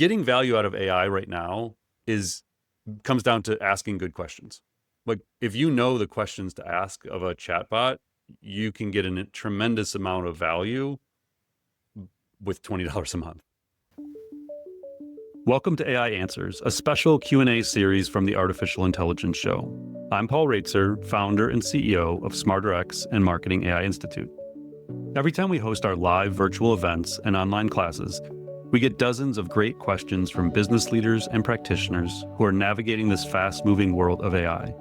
getting value out of AI right now comes down to asking good questions. Like if you know the questions to ask of a chatbot, you can get a tremendous amount of value with $20 a month. Welcome to AI Answers, a special Q&A series from the Artificial Intelligence Show. I'm Paul Roetzer, founder and CEO of SmarterX and Marketing AI Institute. Every time we host our live virtual events and online classes, we get dozens of great questions from business leaders and practitioners who are navigating this fast-moving world of AI.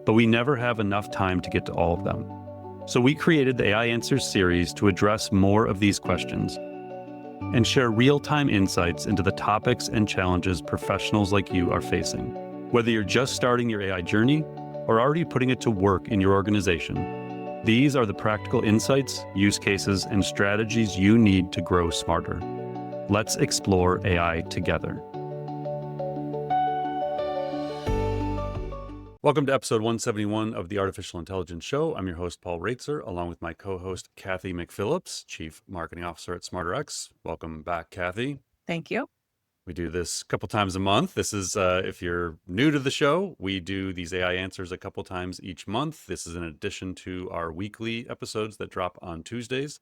But we never have enough time to get to all of them. So we created the AI Answers series to address more of these questions and share real-time insights into the topics and challenges professionals like you are facing. Whether you're just starting your AI journey or already putting it to work in your organization, these are the practical insights, use cases, and strategies you need to grow smarter. Let's explore AI together. Welcome to episode 171 of the Artificial Intelligence Show. I'm your host, Paul Roetzer, along with my co-host, Cathy McPhillips, Chief Marketing Officer at SmarterX. Welcome back, Cathy. Thank you. We do this a couple times a month. This is, if you're new to the show, we do these AI Answers a couple times each month. This is in addition to our weekly episodes that drop on Tuesdays.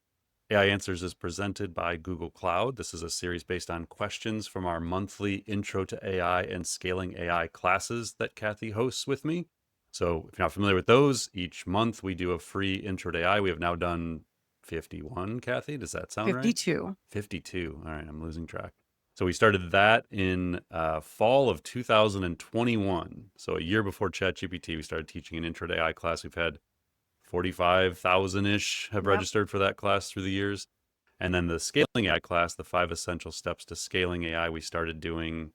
AI Answers is presented by Google Cloud. This is a series based on questions from our monthly Intro to AI and Scaling AI classes that Cathy hosts with me. So if you're not familiar with those, each month we do a free Intro to AI. We have now done 51, Cathy. Does that sound 52. right? 52. All right, I'm losing track. So we started that in fall of 2021. So a year before ChatGPT, we started teaching an Intro to AI class. We've had 45,000-ish have registered for that class through the years. And then the Scaling AI class, the 5 Essential Steps to Scaling AI, we started doing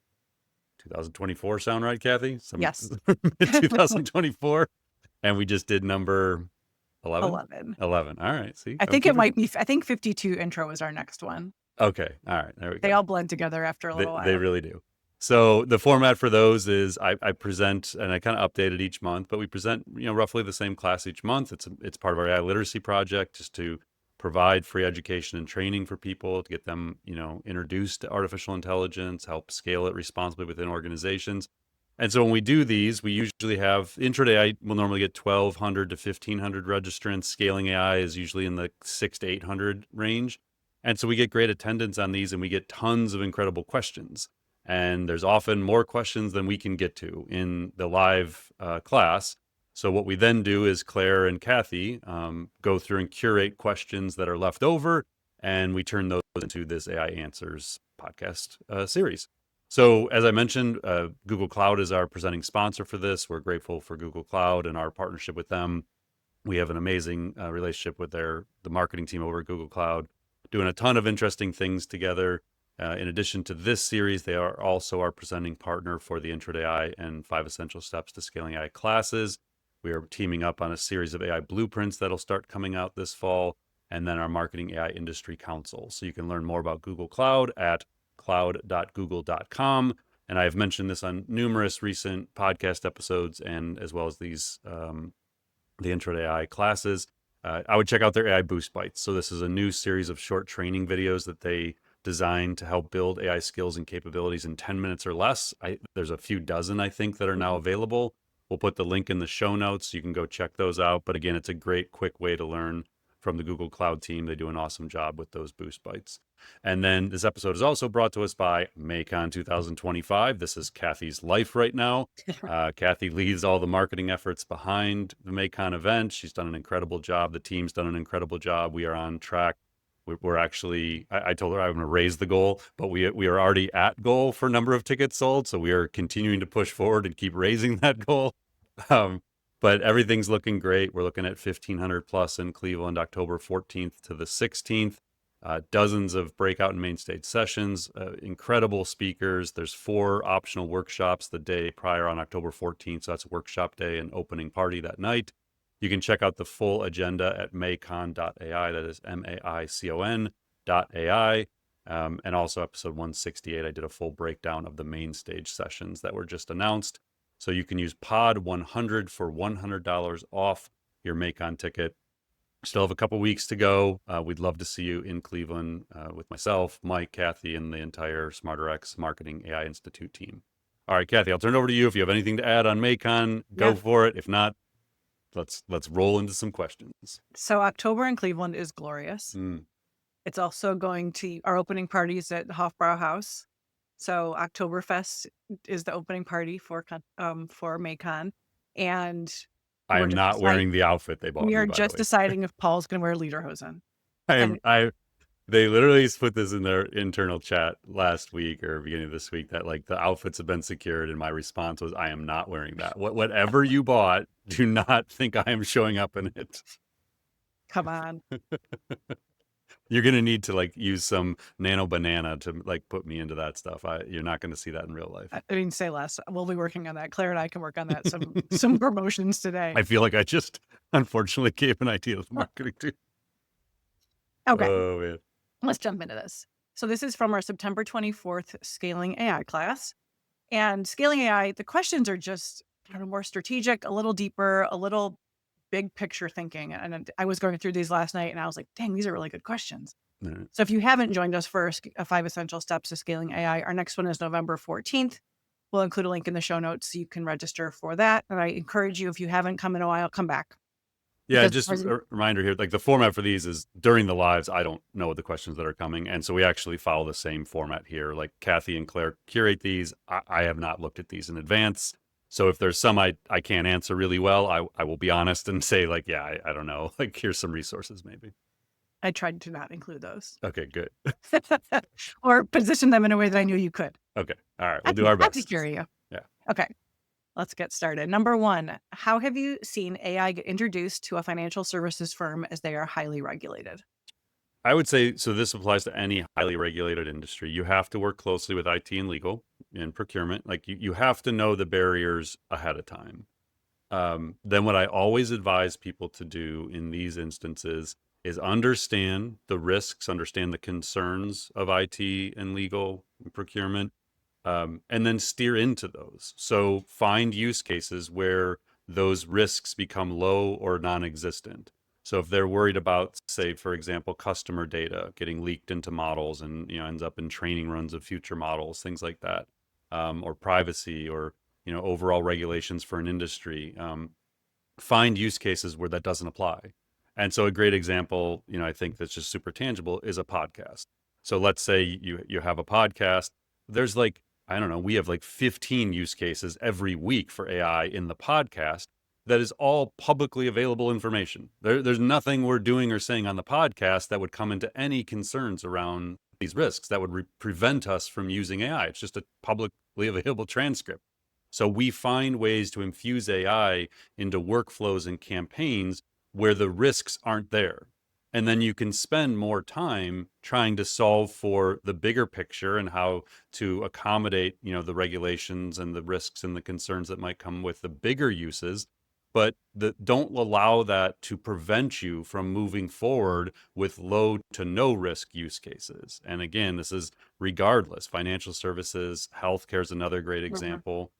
2024, sound right, Cathy? Yes. 2024. And we just did number 11? 11. All right. See, I think it might be, I think 52 intro is our next one. Okay. All right. There we go. They all blend together after a little while. They really do. So the format for those is I present, and I kind of update it each month, but we present, roughly the same class each month. It's part of our AI literacy project, just to provide free education and training for people to get them, introduced to artificial intelligence, help scale it responsibly within organizations. And so when we do these, we usually have Intro to AI will normally get 1,200 to 1,500 registrants. Scaling AI is usually in the 600 to 800 range. And so we get great attendance on these, and we get tons of incredible questions. And there's often more questions than we can get to in the live class. So what we then do is Claire and Cathy go through and curate questions that are left over, and we turn those into this AI Answers podcast series. So as I mentioned, Google Cloud is our presenting sponsor for this. We're grateful for Google Cloud and our partnership with them. We have an amazing relationship with the marketing team over at Google Cloud, doing a ton of interesting things together. In addition to this series, they are also our presenting partner for the Intro to AI and 5 Essential Steps to Scaling AI classes. We are teaming up on a series of AI blueprints that'll start coming out this fall, and then our Marketing AI Industry Council. So you can learn more about Google Cloud at cloud.google.com. And I've mentioned this on numerous recent podcast episodes, and as well as these, the Intro to AI classes. I would check out their AI Boost Bites. So this is a new series of short training videos that they designed to help build AI skills and capabilities in 10 minutes or less. There's a few dozen, I think, that are now available. We'll put the link in the show notes so you can go check those out. But again, it's a great, quick way to learn from the Google Cloud team. They do an awesome job with those Boost Bites. And then this episode is also brought to us by MAICON 2025. This is Cathy's life right now. Cathy leads all the marketing efforts behind the MAICON event. She's done an incredible job. The team's done an incredible job. We are on track. We're actually, I told her I'm going to raise the goal, but we are already at goal for number of tickets sold. So we are continuing to push forward and keep raising that goal. But everything's looking great. We're looking at 1,500 plus in Cleveland, October 14th to the 16th. Dozens of breakout and main stage sessions, incredible speakers. There's 4 optional workshops the day prior on October 14th. So that's workshop day and opening party that night. You can check out the full agenda at maicon.ai. That is maicon.ai. And also episode 168, I did a full breakdown of the main stage sessions that were just announced. So you can use POD 100 for $100 off your MAICON ticket. Still have a couple weeks to go. We'd love to see you in Cleveland with myself, Mike, Kathy, and the entire SmarterX Marketing AI Institute team. All right, Kathy, I'll turn it over to you. If you have anything to add on Maycon, go Yeah. for it. If not, let's roll into some questions. So October in Cleveland is glorious. Mm. It's also going to our opening parties at the Hofbrau House. So Oktoberfest is the opening party for Maycon, and I we're am just not wearing the outfit they bought we me, are by the just way. deciding if Paul's going to wear lederhosen. And They literally put this in their internal chat last week or beginning of this week that like the outfits have been secured, and my response was, I am not wearing that. Whatever you bought, do not think I am showing up in it. come on, You're gonna need to like use some nano banana to like put me into that stuff. You're not gonna see that in real life. I mean, say less. We'll be working on that. Claire and I can work on that. Some promotions today. I feel like I just unfortunately gave an idea to the marketing team. Okay, Oh man. let's jump into this. So this is from our September 24th Scaling AI class. And Scaling AI, the questions are just more strategic, a little deeper, a little big picture thinking. And I was going through these last night and I was like, dang, these are really good questions. Right. So if you haven't joined us for 5 essential steps to scaling AI, our next one is November 14th. We'll include a link in the show notes so you can register for that. And I encourage you, if you haven't come in a while, come back. Yeah, Because just a reminder here, like the format for these is during the lives, I don't know the questions that are coming. And so we actually follow the same format here. Like Kathy and Claire curate these. I have not looked at these in advance. So if there's some I can't answer really well, I will be honest and say like, yeah, I don't know. Like here's some resources maybe. I tried to not include those. Okay, good. Or position them in a way that I knew you could. Okay. All right. We'll do our best. I'd be curious. Yeah. Okay. Let's get started. Number 1, how have you seen AI get introduced to a financial services firm as they are highly regulated? I would say, so this applies to any highly regulated industry. You have to work closely with IT and legal and procurement. Like you have to know the barriers ahead of time. Then what I always advise people to do in these instances is understand the risks, understand the concerns of IT and legal and procurement, and then steer into those. So find use cases where those risks become low or non-existent. So if they're worried about, say, for example, customer data getting leaked into models and ends up in training runs of future models, things like that, or privacy, or overall regulations for an industry, find use cases where that doesn't apply. And so a great example, I think that's just super tangible is a podcast. So let's say you have a podcast. There's like, I don't know, we have like 15 use cases every week for AI in the podcast that is all publicly available information. There's nothing we're doing or saying on the podcast that would come into any concerns around these risks that would prevent us from using AI. It's just a publicly available transcript. So we find ways to infuse AI into workflows and campaigns where the risks aren't there. And then you can spend more time trying to solve for the bigger picture and how to accommodate, the regulations and the risks and the concerns that might come with the bigger uses. But don't allow that to prevent you from moving forward with low to no risk use cases. And again, this is regardless. Financial services, healthcare is another great example.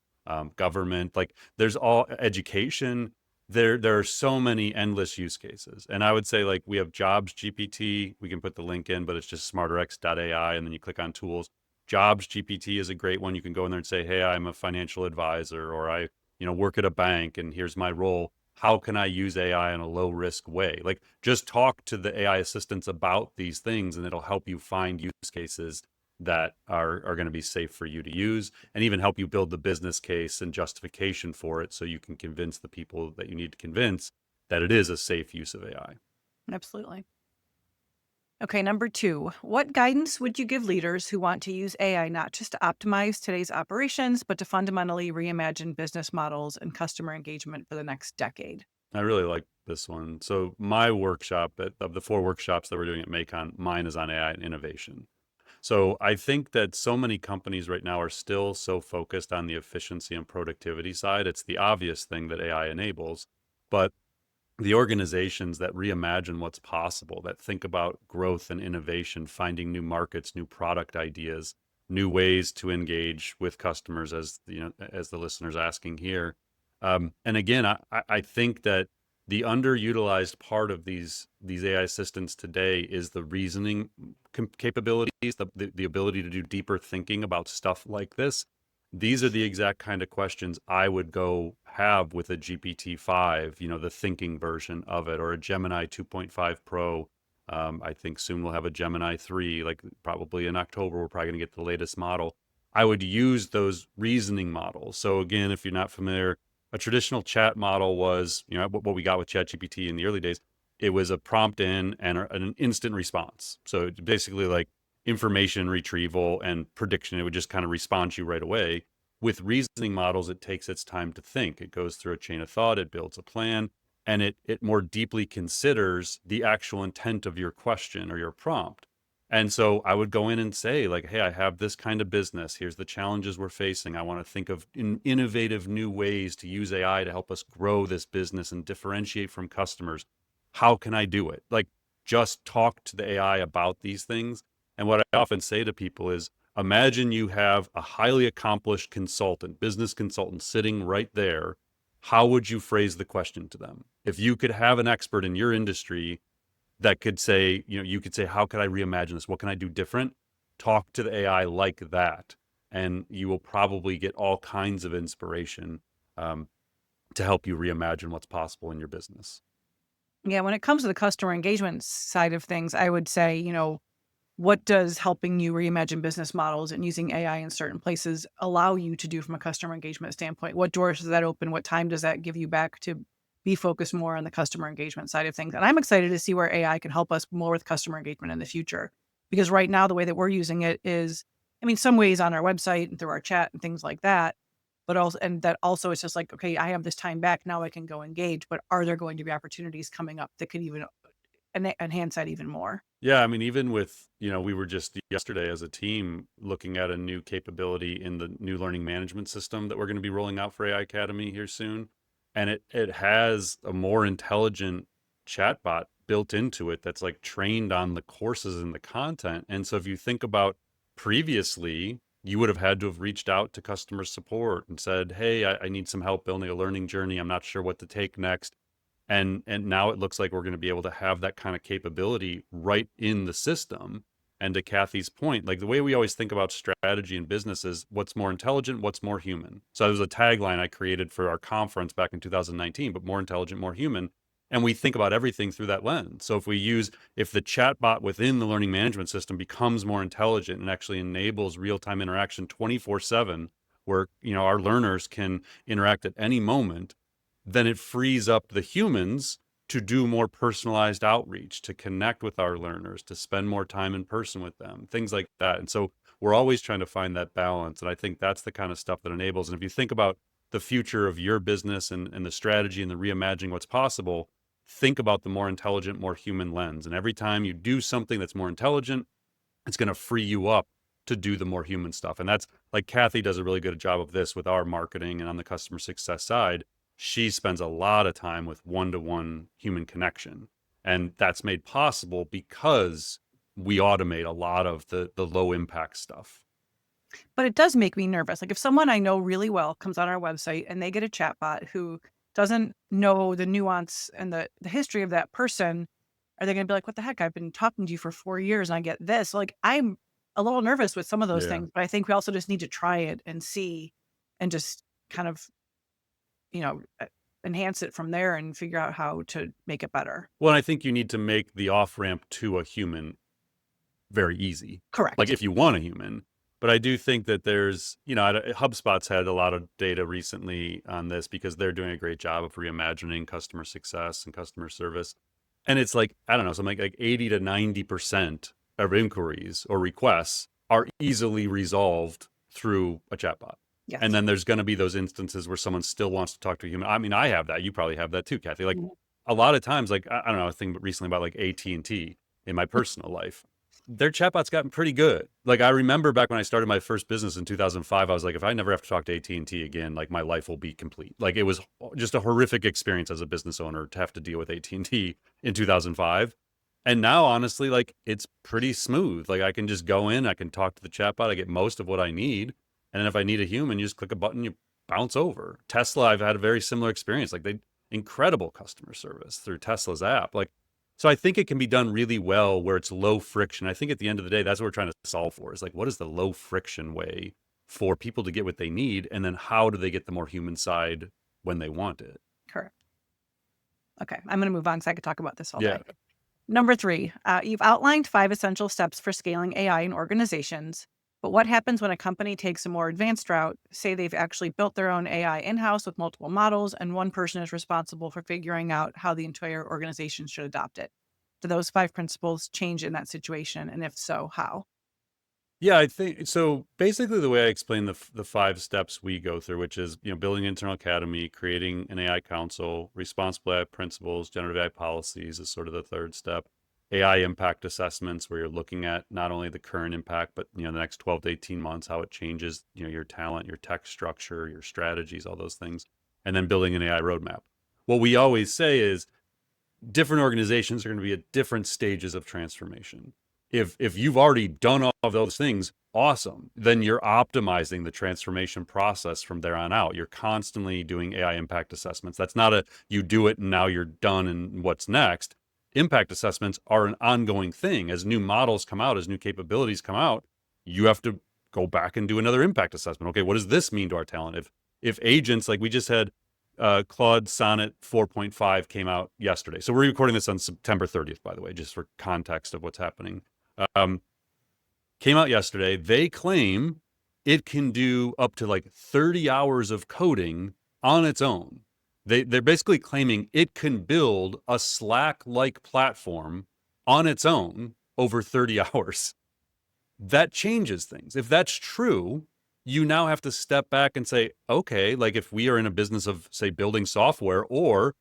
Government, like there's all education. There are so many endless use cases. And I would say like we have Jobs GPT. We can put the link in, but it's just smarterx.ai. And then you click on tools. Jobs GPT is a great one. You can go in there and say, hey, I'm a financial advisor, or I, work at a bank and here's my role. How can I use AI in a low risk way? Like just talk to the AI assistants about these things and it'll help you find use cases that are going to be safe for you to use and even help you build the business case and justification for it so you can convince the people that you need to convince that it is a safe use of AI. Absolutely. Okay, number 2, what guidance would you give leaders who want to use AI not just to optimize today's operations, but to fundamentally reimagine business models and customer engagement for the next decade? I really like this one. So my workshop, of the 4 workshops that we're doing at Maycon, mine is on AI and innovation. So I think that so many companies right now are still so focused on the efficiency and productivity side. It's the obvious thing that AI enables, but the organizations that reimagine what's possible, that think about growth and innovation, finding new markets, new product ideas, new ways to engage with customers, as the listener's asking here. And again, I think that the underutilized part of these AI assistants today is the reasoning capabilities, the ability to do deeper thinking about stuff like this. These are the exact kind of questions I would go have with a GPT-5, the thinking version of it, or a Gemini 2.5 Pro. I think soon we'll have a Gemini 3, like probably in October, we're probably going to get the latest model. I would use those reasoning models. So again, if you're not familiar, a traditional chat model was, what we got with ChatGPT in the early days. It was a prompt in and an instant response. So it's basically like information retrieval and prediction. It would just kind of respond to you right away. With reasoning models, it takes its time to think. It goes through a chain of thought, it builds a plan, and it more deeply considers the actual intent of your question or your prompt. And so I would go in and say, like, hey, I have this kind of business. Here's the challenges we're facing. I want to think of innovative new ways to use AI to help us grow this business and differentiate from customers. How can I do it? Like, just talk to the AI about these things. And what I often say to people is, imagine you have a highly accomplished consultant, business consultant sitting right there. How would you phrase the question to them? If you could have an expert in your industry that could say, you could say, how could I reimagine this? What can I do different? Talk to the AI like that. And you will probably get all kinds of inspiration to help you reimagine what's possible in your business. Yeah, when it comes to the customer engagement side of things, I would say, what does helping you reimagine business models and using AI in certain places allow you to do from a customer engagement standpoint? What doors does that open? What time does that give you back to be focused more on the customer engagement side of things? And I'm excited to see where AI can help us more with customer engagement in the future. Because right now, the way that we're using it is, some ways on our website and through our chat and things like that. But also, and that also it's just like, okay, I have this time back. Now I can go engage. But are there going to be opportunities coming up that could even enhance that even more? Yeah, even with, we were just yesterday as a team looking at a new capability in the new learning management system that we're going to be rolling out for AI Academy here soon. And it has a more intelligent chatbot built into it that's like trained on the courses and the content. And so if you think about previously, you would have had to have reached out to customer support and said, hey, I need some help building a learning journey. I'm not sure what to take next. And now it looks like we're going to be able to have that kind of capability right in the system. And to Cathy's point, like the way we always think about strategy in business is what's more intelligent, what's more human. So that was a tagline I created for our conference back in 2019, but more intelligent, more human. And we think about everything through that lens. So if the chatbot within the learning management system becomes more intelligent and actually enables real-time interaction 24/7, where, our learners can interact at any moment, then it frees up the humans to do more personalized outreach, to connect with our learners, to spend more time in person with them, things like that. And so we're always trying to find that balance. And I think that's the kind of stuff that enables. And if you think about the future of your business and the strategy and the reimagining what's possible, think about the more intelligent, more human lens. And every time you do something that's more intelligent, it's going to free you up to do the more human stuff. And that's like Cathy does a really good job of this with our marketing and on the customer success side. She spends a lot of time with one-to-one human connection. And that's made possible because we automate a lot of the low impact stuff. But it does make me nervous. Like if someone I know really well comes on our website and they get a chatbot who doesn't know the nuance and the history of that person, are they going to be like, what the heck? I've been talking to you for 4 years and I get this. Like I'm a little nervous with some of those Yeah. things, but I think we also just need to try it and see and just kind of, enhance it from there and figure out how to make it better. Well, I think you need to make the off ramp to a human very easy. Correct. Like if you want a human. But I do think that there's, HubSpot's had a lot of data recently on this because they're doing a great job of reimagining customer success and customer service. And it's like, I don't know, something like 80 to 90% of inquiries or requests are easily resolved through a chatbot. Yes. And then there's going to be those instances where someone still wants to talk to a human. I have that. You probably have that too, Cathy. Like a lot of times, like, I don't know, a thing recently about like AT&T in my personal life. Their chatbot's gotten pretty good. Like I remember back when I started my first business in 2005, I was like, if I never have to talk to AT&T again, like my life will be complete. Like it was just a horrific experience as a business owner to have to deal with AT&T in 2005. And now, honestly, like it's pretty smooth. Like I can just go in, I can talk to the chatbot, I get most of what I need. And then if I need a human, you just click a button, you bounce over. Tesla, I've had a very similar experience. Like incredible customer service through Tesla's app. Like, so I think it can be done really well where it's low friction. I think at the end of the day, that's what we're trying to solve for, is like, what is the low friction way for people to get what they need? And then how do they get the more human side when they want it? Correct. Okay, I'm going to move on because I could talk about this all Yeah. day. Number 3, you've outlined 5 essential steps for scaling AI in organizations. But what happens when a company takes a more advanced route? Say they've actually built their own AI in-house with multiple models, and one person is responsible for figuring out how the entire organization should adopt it. Do those 5 principles change in that situation? And if so, how? Yeah, I think so. Basically, the way I explain the 5 steps we go through, which is, building an internal academy, creating an AI council, responsible AI principles, generative AI policies is sort of the third step. AI impact assessments, where you're looking at not only the current impact, but the next 12 to 18 months, how it changes, your talent, your tech structure, your strategies, all those things, and then building an AI roadmap. What we always say is different organizations are going to be at different stages of transformation. If you've already done all of those things, awesome. Then you're optimizing the transformation process from there on out. You're constantly doing AI impact assessments. That's not a you do it and now you're done and what's next. Impact assessments are an ongoing thing. As new models come out, as new capabilities come out, you have to go back and do another impact assessment. Okay, what does this mean to our talent? If agents, like we just had Claude Sonnet 4.5 came out yesterday. So we're recording this on September 30th, by the way, just for context of what's happening. Came out yesterday. They claim it can do up to like 30 hours of coding on its own. They're basically claiming it can build a Slack-like platform on its own over 30 hours. That changes things. If that's true, you now have to step back and say, okay, like if we are in a business of, say, building software, or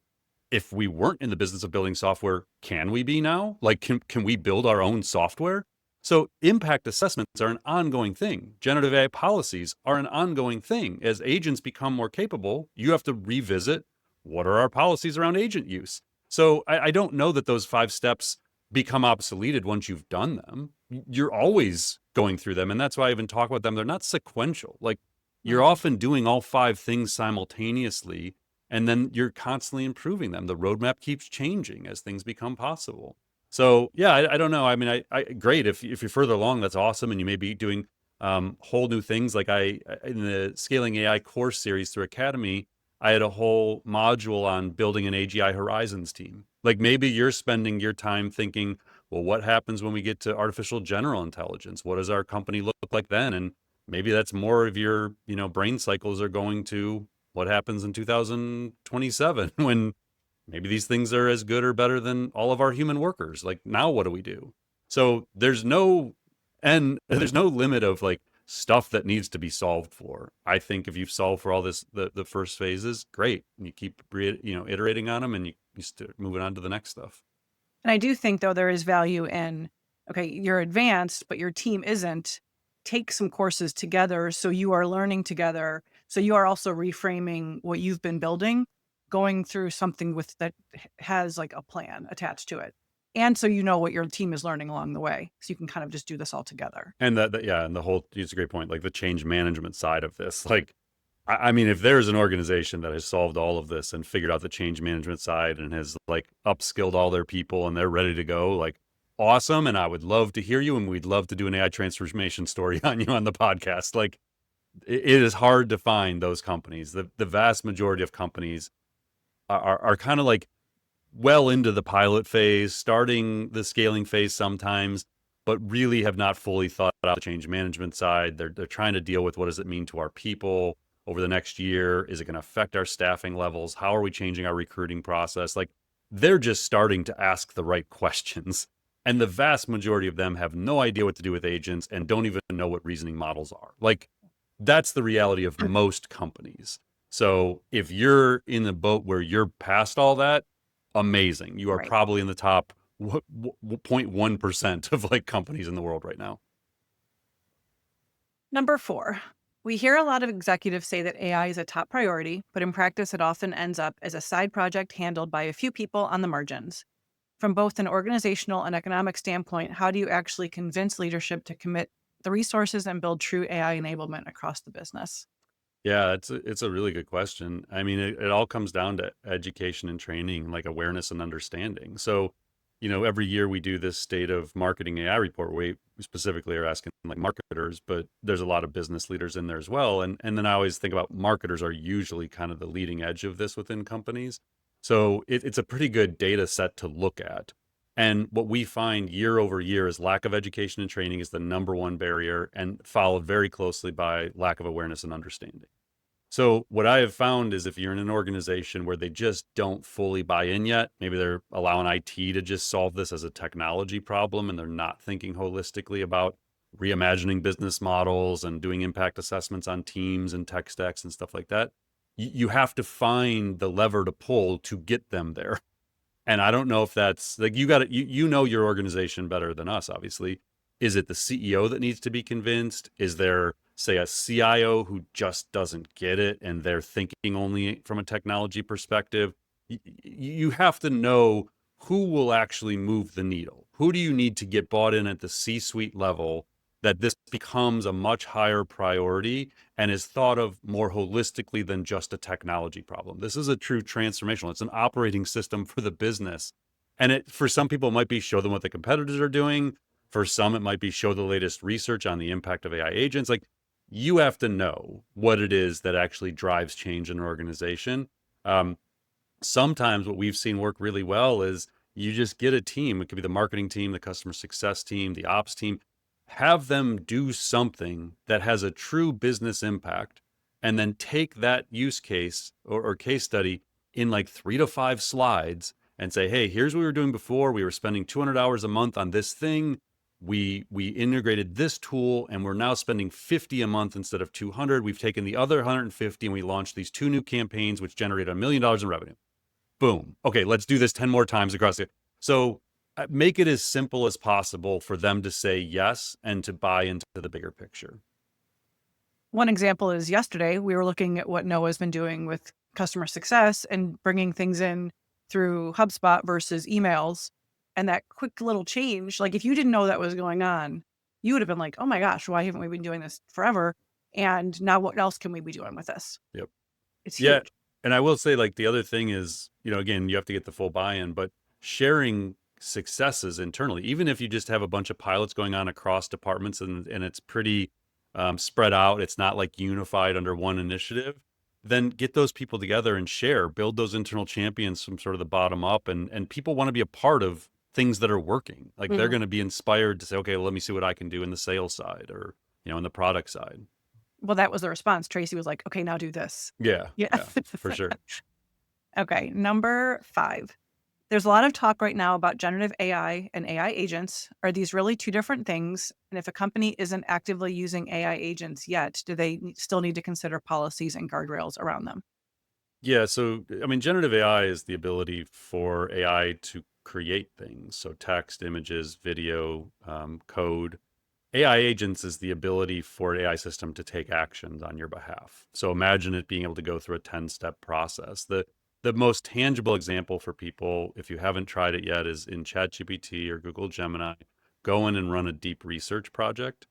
if we weren't in the business of building software, can we be now? Like, can we build our own software? So impact assessments are an ongoing thing. Generative AI policies are an ongoing thing. As agents become more capable, you have to revisit, what are our policies around agent use? So I don't know that those 5 steps become obsoleted once you've done them. You're always going through them. And that's why I even talk about them. They're not sequential. Like, you're often doing all 5 things simultaneously, and then you're constantly improving them. The roadmap keeps changing as things become possible. So yeah, I don't know. I mean, I great if you're further along, that's awesome, and you may be doing whole new things. Like in the Scaling AI course series through Academy, I had a whole module on building an AGI Horizons team. Like, maybe you're spending your time thinking, well, what happens when we get to artificial general intelligence? What does our company look like then? And maybe that's more of your, brain cycles are going to what happens in 2027 when maybe these things are as good or better than all of our human workers. Like, now what do we do? So there's no limit of like stuff that needs to be solved for. I think if you've solved for all this, the first phases, great. And you keep, iterating on them, and you start moving on to the next stuff. And I do think, though, there is value in, okay, you're advanced, but your team isn't. Take some courses together so you are learning together. So you are also reframing what you've been building, going through something with that has like a plan attached to it. And so you know what your team is learning along the way. So you can kind of just do this all together. And and the whole, it's a great point, like the change management side of this. Like, I mean, if there's an organization that has solved all of this and figured out the change management side and has like upskilled all their people and they're ready to go, like, awesome. And I would love to hear you, and we'd love to do an AI transformation story on you on the podcast. Like, it is hard to find those companies. The vast majority of companies are kind of like well into the pilot phase, starting the scaling phase sometimes, but really have not fully thought out the change management side. They're trying to deal with, what does it mean to our people over the next year? Is it going to affect our staffing levels? How are we changing our recruiting process? Like, they're just starting to ask the right questions. And the vast majority of them have no idea what to do with agents and don't even know what reasoning models are. Like, that's the reality of most companies. So if you're in the boat where you're past all that, amazing. You are Right. probably in the top 0.1% of like companies in the world right now. Number 4, we hear a lot of executives say that AI is a top priority, but in practice, it often ends up as a side project handled by a few people on the margins. From both an organizational and economic standpoint, how do you actually convince leadership to commit the resources and build true AI enablement across the business? Yeah, it's a really good question. I mean, it all comes down to education and training, like awareness and understanding. So, every year we do this state of marketing AI report. We specifically are asking like marketers, but there's a lot of business leaders in there as well. And then I always think about marketers are usually kind of the leading edge of this within companies. So it's a pretty good data set to look at. And what we find year over year is lack of education and training is the number one barrier, and followed very closely by lack of awareness and understanding. So what I have found is if you're in an organization where they just don't fully buy in yet, maybe they're allowing IT to just solve this as a technology problem and they're not thinking holistically about reimagining business models and doing impact assessments on teams and tech stacks and stuff like that. You have to find the lever to pull to get them there. And I don't know if that's like you got to you know your organization better than us, obviously. Is it the CEO that needs to be convinced? Is there, say, a CIO who just doesn't get it and they're thinking only from a technology perspective? You have to know who will actually move the needle. Who do you need to get bought in at the C-suite level that this becomes a much higher priority and is thought of more holistically than just a technology problem? This is a true transformational. It's an operating system for the business. And for some people, it might be show them what the competitors are doing. For some, it might be show the latest research on the impact of AI agents. Like, you have to know what it is that actually drives change in an organization. Sometimes what we've seen work really well is you just get a team. It could be the marketing team, the customer success team, the ops team, have them do something that has a true business impact, and then take that use case or case study in like 3 to 5 slides and say, hey, here's what we were doing before. We were spending 200 hours a month on this thing. We integrated this tool and we're now spending 50 a month instead of 200. We've taken the other 150 and we launched these 2 new campaigns, which generated $1 million in revenue. Boom. Okay, let's do this 10 more times across it. So make it as simple as possible for them to say yes and to buy into the bigger picture. One example is yesterday, we were looking at what Noah's been doing with customer success and bringing things in through HubSpot versus emails. And that quick little change, like if you didn't know that was going on, you would have been like, oh my gosh, why haven't we been doing this forever? And now what else can we be doing with this? Yep. It's Yeah. huge. And I will say, like, the other thing is, again, you have to get the full buy-in, but sharing successes internally, even if you just have a bunch of pilots going on across departments and it's pretty spread out, it's not like unified under one initiative, then get those people together and share, build those internal champions from sort of the bottom up. And people want to be a part of things that are working. Like they're Mhm. going to be inspired to say, okay, well, let me see what I can do in the sales side or, in the product side. Well, that was the response. Tracy was like, okay, now do this. Yeah. Yeah. Yeah, for sure. Okay. Number 5. There's a lot of talk right now about generative AI and AI agents. Are these really two different things? And if a company isn't actively using AI agents yet, do they still need to consider policies and guardrails around them? Yeah, so I mean, generative AI is the ability for AI to create things. So text, images, video, code. AI agents is the ability for an AI system to take actions on your behalf. So imagine it being able to go through a 10-step process. The most tangible example for people, if you haven't tried it yet, is in ChatGPT or Google Gemini. Go in and run a deep research project.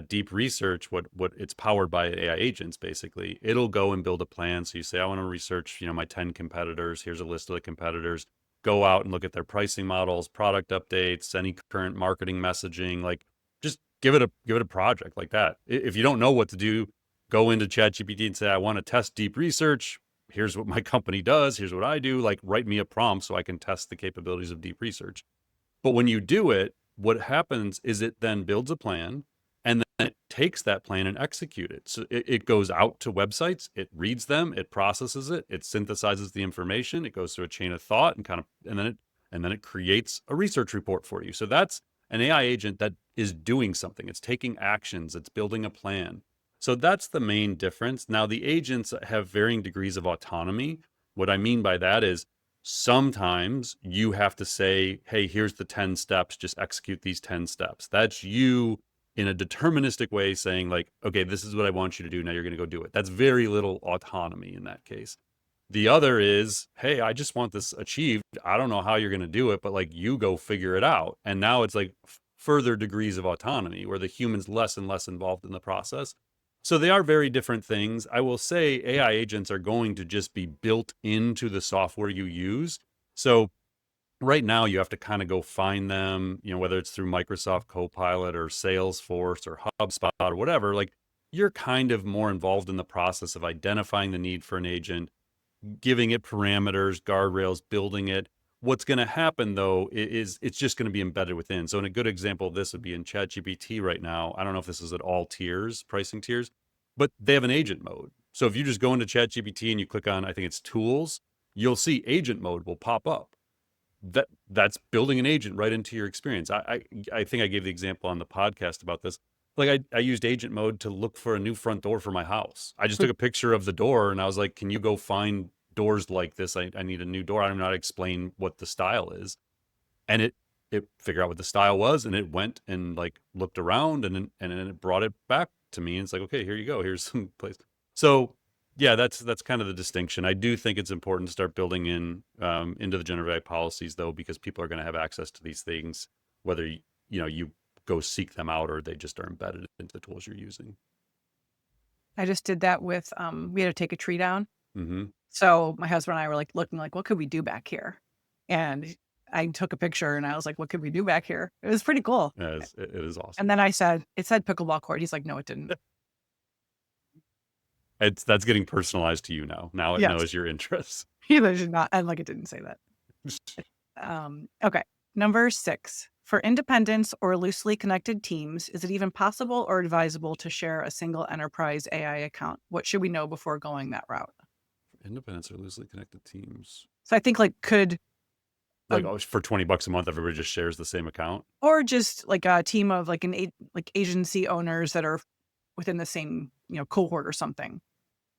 Deep research, what it's powered by AI agents, basically. It'll go and build a plan. So you say, I want to research, my 10 competitors. Here's a list of the competitors. Go out and look at their pricing models, product updates, any current marketing messaging. Like, just give it a project like that. If you don't know what to do, go into ChatGPT and say, I want to test deep research. Here's what my company does. Here's what I do. Like, write me a prompt so I can test the capabilities of deep research. But when you do it, what happens is it then builds a plan and then it takes that plan and execute it. So it goes out to websites, it reads them, it processes it, it synthesizes the information, it goes through a chain of thought and then it creates a research report for you. So that's an AI agent that is doing something. It's taking actions, it's building a plan. So that's the main difference. Now the agents have varying degrees of autonomy. What I mean by that is sometimes you have to say, hey, here's the 10 steps, just execute these 10 steps. That's you in a deterministic way saying, like, okay, this is what I want you to do. Now you're going to go do it. That's very little autonomy in that case. The other is, hey, I just want this achieved. I don't know how you're going to do it, but like you go figure it out. And now it's like further degrees of autonomy where the human's less and less involved in the process. So they are very different things. I will say AI agents are going to just be built into the software you use. So right now you have to kind of go find them, whether it's through Microsoft Copilot or Salesforce or HubSpot or whatever. Like, you're kind of more involved in the process of identifying the need for an agent, giving it parameters, guardrails, building it. What's going to happen though is it's just going to be embedded within. So, in a good example of this would be in ChatGPT right now. I don't know if this is at all tiers, pricing tiers, but they have an agent mode. So if you just go into ChatGPT and you click on, I think it's tools, you'll see agent mode will pop up. That's building an agent right into your experience. I think I gave the example on the podcast about this. Like, I used agent mode to look for a new front door for my house. I just took a picture of the door and I was like, can you go find doors like this? I need a new door. I don't know how to explain what the style is. And it figured out what the style was, and it went and like looked around, and then it brought it back to me. And it's like, okay, here you go. Here's some place. So yeah, that's kind of the distinction. I do think it's important to start building in into the generative AI policies, though, because people are going to have access to these things, whether you go seek them out or they just are embedded into the tools you're using. I just did that with, we had to take a tree down. Mm-hmm. So my husband and I were like looking like, what could we do back here? And I took a picture and I was like, what could we do back here? It was pretty cool. It is awesome. And then I said, it said pickleball court. He's like, no, it didn't. That's getting personalized to you now. Now it Yes. knows your interests. He did not. And like, it didn't say that. Okay. Number 6, for independents or loosely connected teams, is it even possible or advisable to share a single enterprise AI account? What should we know before going that route? Independents or loosely connected teams. So I think like like for $20 a month, everybody just shares the same account, or just like a team of like like agency owners that are within the same, cohort or something.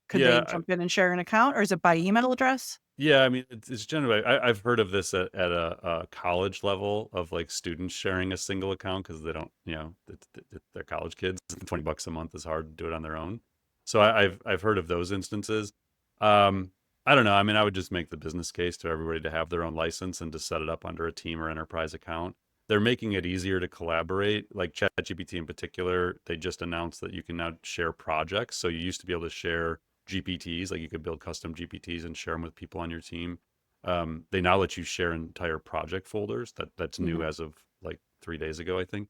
Could they jump in and share an account, or is it by email address? Yeah, I mean, it's generally, I've heard of this at a college level of like students sharing a single account because they don't, they're college kids. $20 a month is hard to do it on their own. So I've heard of those instances. I don't know. I mean, I would just make the business case to everybody to have their own license and to set it up under a team or enterprise account. They're making it easier to collaborate. Like ChatGPT in particular, they just announced that you can now share projects. So you used to be able to share GPTs, like you could build custom GPTs and share them with people on your team. They now let you share entire project folders. That's new as of like 3 days ago, I think.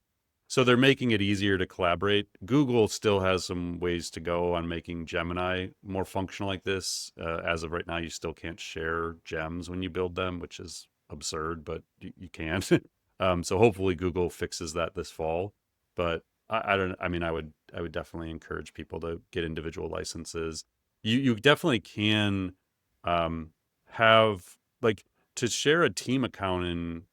So they're making it easier to collaborate. Google still has some ways to go on making Gemini more functional like this. As of right now, you still can't share gems when you build them, which is absurd, but you can't. So hopefully Google fixes that this fall. But I don't. I mean, I would definitely encourage people to get individual licenses. You definitely can have like to share a team account in.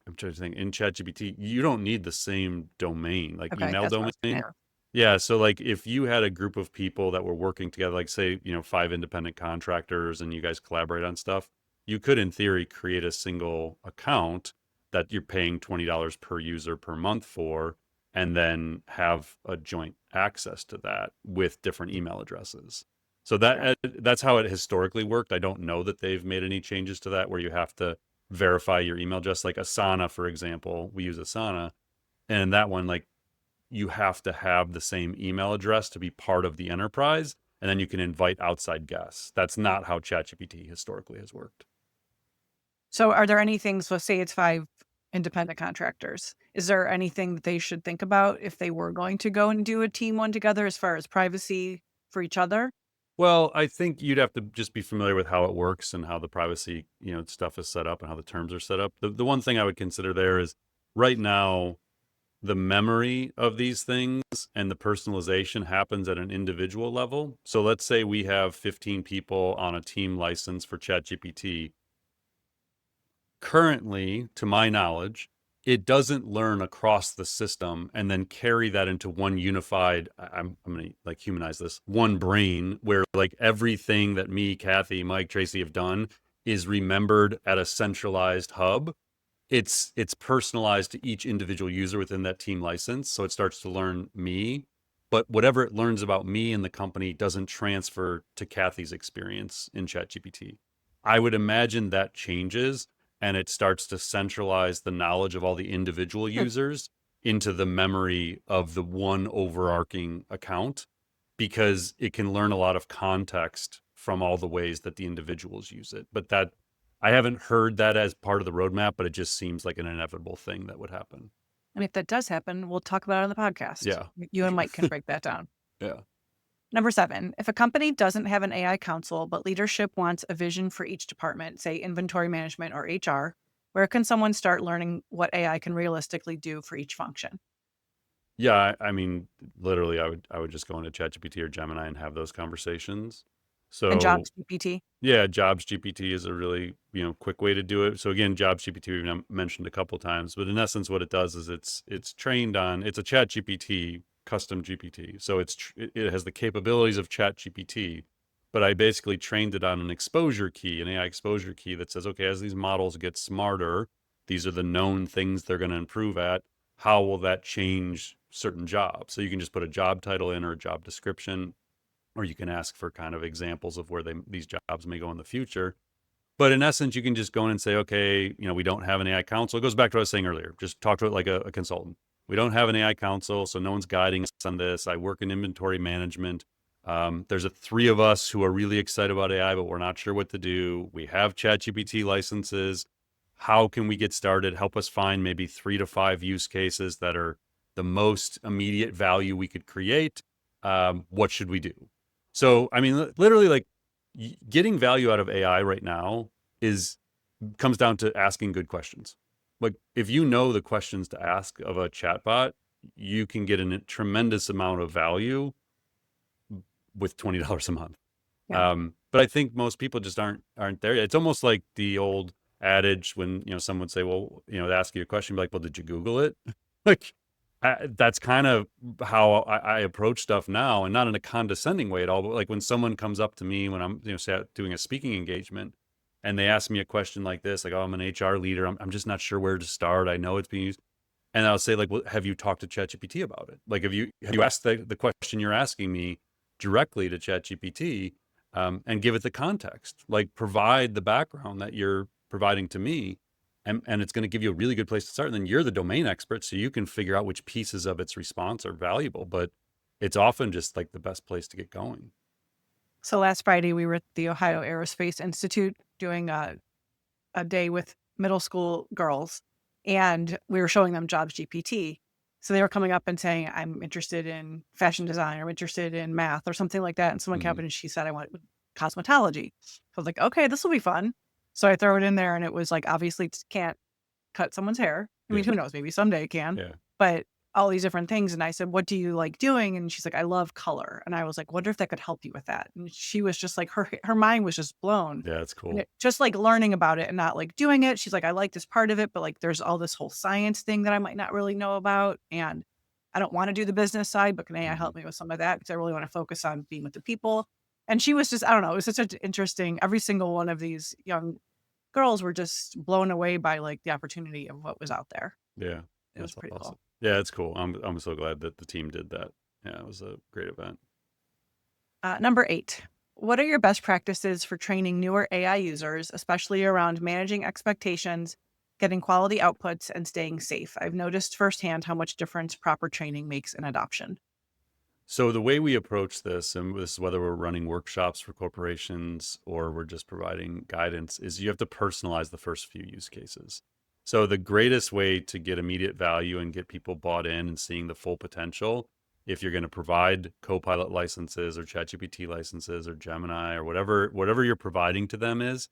I'm trying to think in ChatGPT, you don't need the same domain, like Okay, email that's what I was domain. gonna ask. Yeah. So like if you had a group of people that were working together, like say, 5 independent contractors and you guys collaborate on stuff, you could in theory create a single account that you're paying $20 per user per month for, and then have a joint access to that with different email addresses. So that's how it historically worked. I don't know that they've made any changes to that where you have to verify your email address. Like Asana, for example, we use Asana, and that one, like, you have to have the same email address to be part of the enterprise, and then you can invite outside guests. That's not how ChatGPT historically has worked. So are there any things, let's say it's 5 independent contractors. Is there anything that they should think about if they were going to go and do a team one together as far as privacy for each other? Well, I think you'd have to just be familiar with how it works and how the privacy, stuff is set up and how the terms are set up. The one thing I would consider there is right now, the memory of these things and the personalization happens at an individual level. So let's say we have 15 people on a team license for ChatGPT. Currently, to my knowledge, it doesn't learn across the system and then carry that into one unified, I'm going to like humanize this, one brain where like everything that me, Kathy, Mike, Tracy have done is remembered at a centralized hub. It's personalized to each individual user within that team license. So it starts to learn me, but whatever it learns about me and the company doesn't transfer to Kathy's experience in ChatGPT. I would imagine that changes and it starts to centralize the knowledge of all the individual users into the memory of the one overarching account. because it can learn a lot of context from all the ways that the individuals use it. But that I haven't heard that as part of the roadmap, but it just seems like an inevitable thing that would happen. And if that does happen, we'll talk about it on the podcast. Yeah, You for and sure. Mike can break that down. Yeah. Number 7, if a company doesn't have an AI council, but leadership wants a vision for each department, say inventory management or HR, where can someone start learning what AI can realistically do for each function? Yeah, I mean, literally, I would just go into ChatGPT or Gemini and have those conversations. And So Jobs GPT? yeah, Jobs GPT is a really quick way to do it. So again, Jobs GPT we've mentioned a couple times, but in essence, what it does is it's trained on it's a Chat GPT custom GPT. So it has the capabilities of Chat GPT, but I basically trained it on an exposure key, an AI exposure key that says, okay, as these models get smarter, these are the known things they're going to improve at. How will that change certain jobs? So you can just put a job title in or a job description, or you can ask for kind of examples of where these jobs may go in the future. But in essence, you can just go in and say, okay, we don't have an AI council. It goes back to what I was saying earlier. Just talk to it like a consultant. We don't have an AI council, so no one's guiding us on this. I work in inventory management. There's three of us who are really excited about AI, but we're not sure what to do. We have ChatGPT licenses. How can we get started? Help us find maybe 3 to 5 use cases that are the most immediate value we could create. What should we do? So, I mean, literally, like getting value out of AI right now comes down to asking good questions. Like, if you know the questions to ask of a chatbot, you can get a tremendous amount of value with $20 a month. Yeah. But I think most people just aren't there yet. It's almost like the old adage when someone would say, well, they ask you a question, be like, well, did you Google it? Like, that's kind of how I approach stuff now, and not in a condescending way at all. But like when someone comes up to me when I'm say, doing a speaking engagement, and they ask me a question like this, like, oh, I'm an HR leader, I'm just not sure where to start. I know it's being used. And I'll say, like, well, have you talked to ChatGPT about it? Like, have you asked the question you're asking me directly to ChatGPT, and give it the context? Like, provide the background that you're providing to me, and it's going to give you a really good place to start. And then you're the domain expert, so you can figure out which pieces of its response are valuable. But it's often just like the best place to get going. So last Friday, we were at the Ohio Aerospace Institute doing a day with middle school girls, and we were showing them Jobs GPT. So they were coming up and saying, I'm interested in fashion design, or I'm interested in math or something like that. And someone came up and she said, I want cosmetology. So I was like, okay, this will be fun. So I throw it in there, and it was like, obviously it can't cut someone's hair. I mean, Yeah. who knows? Maybe someday it can. Yeah. But all these different things. And I said, what do you like doing? And she's like, I love color. And I was like, wonder if that could help you with that. And she was just like, her mind was just blown. Yeah, that's And cool. just like learning about it and not like doing it. She's like, I like this part of it, but like there's all this whole science thing that I might not really know about. And I don't want to do the business side, but can AI help me with some of that? Because I really want to focus on being with the people. And she was just, I don't know, it was such an interesting, every single one of these young girls were just blown away by like the opportunity of what was out there. Yeah, It was that's pretty awesome. cool. Yeah, it's cool. I'm so glad that the team did that. Yeah, it was a great event. Number 8, what are your best practices for training newer AI users, especially around managing expectations, getting quality outputs, and staying safe? I've noticed firsthand how much difference proper training makes in adoption. So the way we approach this, and this is whether we're running workshops for corporations or we're just providing guidance, is you have to personalize the first few use cases. So the greatest way to get immediate value and get people bought in and seeing the full potential, if you're going to provide Copilot licenses or ChatGPT licenses or Gemini or whatever you're providing to them, is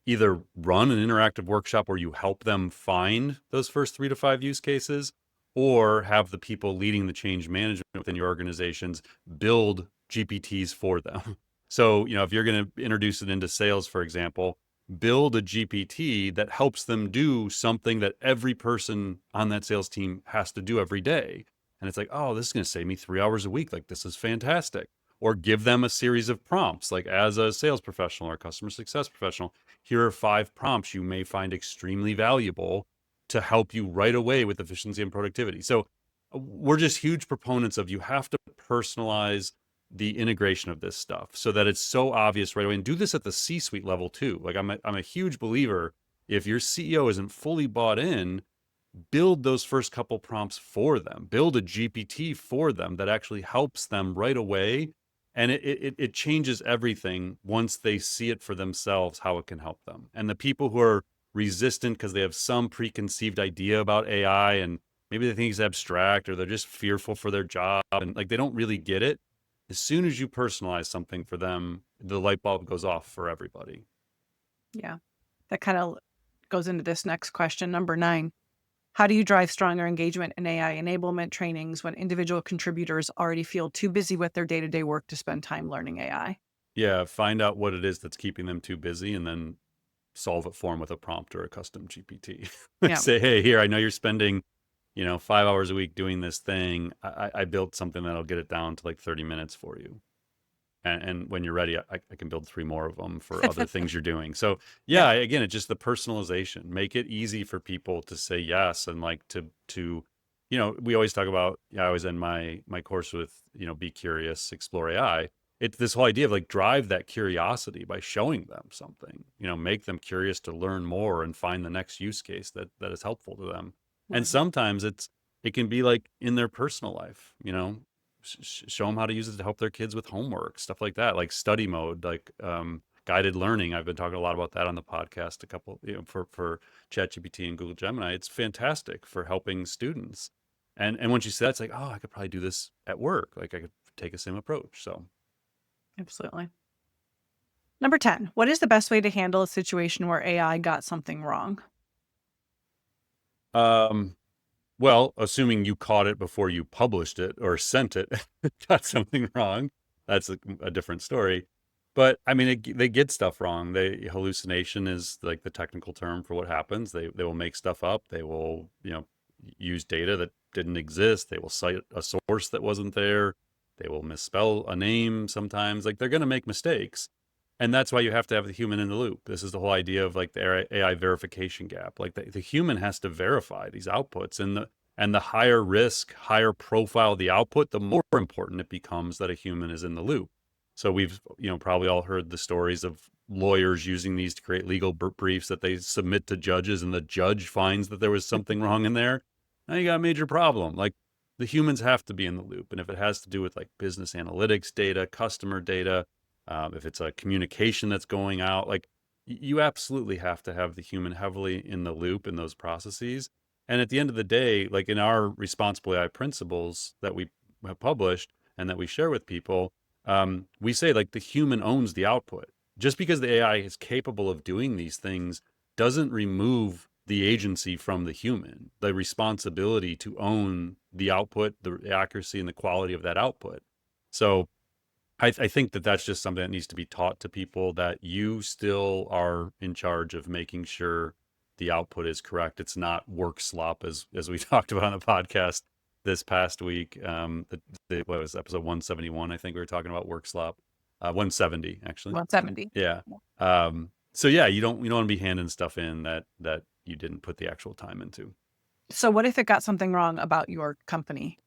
either run an interactive workshop where you help them find those first 3 to 5 use cases, or have the people leading the change management within your organizations build GPTs for them. So, if you're going to introduce it into sales, for example, build a GPT that helps them do something that every person on that sales team has to do every day. And it's like, oh, this is going to save me 3 hours a week. Like, this is fantastic. Or give them a series of prompts, like as a sales professional or customer success professional, here are 5 prompts you may find extremely valuable to help you right away with efficiency and productivity. So we're just huge proponents of, you have to personalize the integration of this stuff so that it's so obvious right away, and do this at the C-suite level too. Like I'm a huge believer, if your CEO isn't fully bought in, build those first couple prompts for them, build a GPT for them that actually helps them right away And it changes everything once they see it for themselves, how it can help them. And the people who are resistant because they have some preconceived idea about AI, and maybe they think it's abstract, or they're just fearful for their job, and like they don't really get it. As soon as you personalize something for them, the light bulb goes off for everybody. Yeah. That kind of goes into this next question, number 9. How do you drive stronger engagement in AI enablement trainings when individual contributors already feel too busy with their day-to-day work to spend time learning AI? Yeah, find out what it is that's keeping them too busy, and then solve it for them with a prompt or a custom GPT. Yeah. Say, hey, here, I know you're spending 5 hours a week doing this thing. I built something that'll get it down to like 30 minutes for you. And when you're ready, I can build 3 more of them for other things you're doing. So Yeah. yeah, again, it's just the personalization. Make it easy for people to say yes, and like to we always talk about, I always end my course with, be curious, explore AI. It's this whole idea of like drive that curiosity by showing them something, make them curious to learn more and find the next use case that is helpful to them. And Mhm. sometimes it can be like in their personal life, show them how to use it to help their kids with homework, stuff like that, like study mode, like guided learning. I've been talking a lot about that on the podcast, a couple, for ChatGPT and Google Gemini. It's fantastic for helping students. And once you say that, it's like, oh, I could probably do this at work. Like I could take the same approach. So, Absolutely. Number 10. What is the best way to handle a situation where AI got something wrong? um, well, assuming you caught it before you published it or sent it, got something wrong. That's a different story. But I mean, they get stuff wrong. Hallucination is like the technical term for what happens. They will make stuff up. They will, use data that didn't exist. They will cite a source that wasn't there. They will misspell a name sometimes. Like they're going to make mistakes. And that's why you have to have the human in the loop. This is the whole idea of like the AI verification gap. Like the human has to verify these outputs, and the higher risk, higher profile the output, the more important it becomes that a human is in the loop. So we've, probably all heard the stories of lawyers using these to create legal briefs that they submit to judges, and the judge finds that there was something wrong in there. Now you got a major problem. Like the humans have to be in the loop. And if it has to do with like business analytics data, customer data, if it's a communication that's going out, like you absolutely have to have the human heavily in the loop in those processes. And at the end of the day, like in our responsible AI principles that we have published and that we share with people, we say like the human owns the output. Just because the AI is capable of doing these things doesn't remove the agency from the human, the responsibility to own the output, the accuracy and the quality of that output. So I think that that's just something that needs to be taught to people, that you still are in charge of making sure the output is correct. It's not work slop, as we talked about on the podcast this past week. What was episode 171? I think we were talking about work slop. 170 actually. 170. Yeah. So yeah, you don't want to be handing stuff in that you didn't put the actual time into. So what if it got something wrong about your company?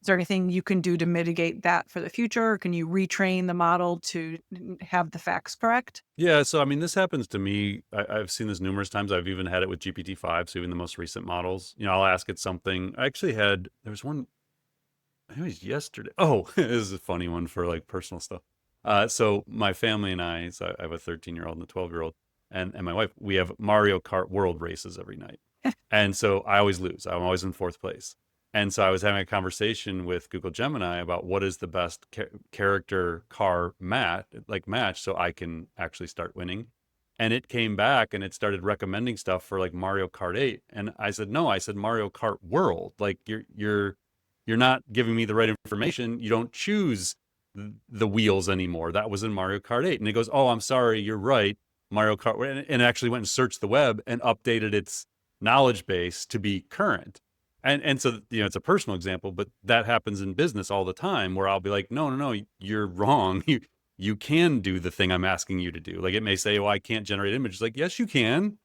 Is there anything you can do to mitigate that for the future? Or can you retrain the model to have the facts correct? Yeah, so I mean, this happens to me. I've seen this numerous times. I've even had it with GPT-5, so even the most recent models. I'll ask it something. I actually there was one, I think it was yesterday. Oh, this is a funny one for like personal stuff. So my family and so I have a 13-year-old and a 12-year-old, and my wife, we have Mario Kart World races every night. And so I always lose. I'm always in fourth place. And so I was having a conversation with Google Gemini about what is the best character car match so I can actually start winning. And it came back and it started recommending stuff for like Mario Kart 8. And I said, no, I said Mario Kart World. Like you're not giving me the right information. You don't choose the wheels anymore. That was in Mario Kart 8. And it goes, oh, I'm sorry, you're right. Mario Kart, and actually went and searched the web and updated its knowledge base to be current. And so, it's a personal example, but that happens in business all the time, where I'll be like, no, you're wrong. You can do the thing I'm asking you to do. Like it may say, oh, I can't generate images. Like, yes, you can.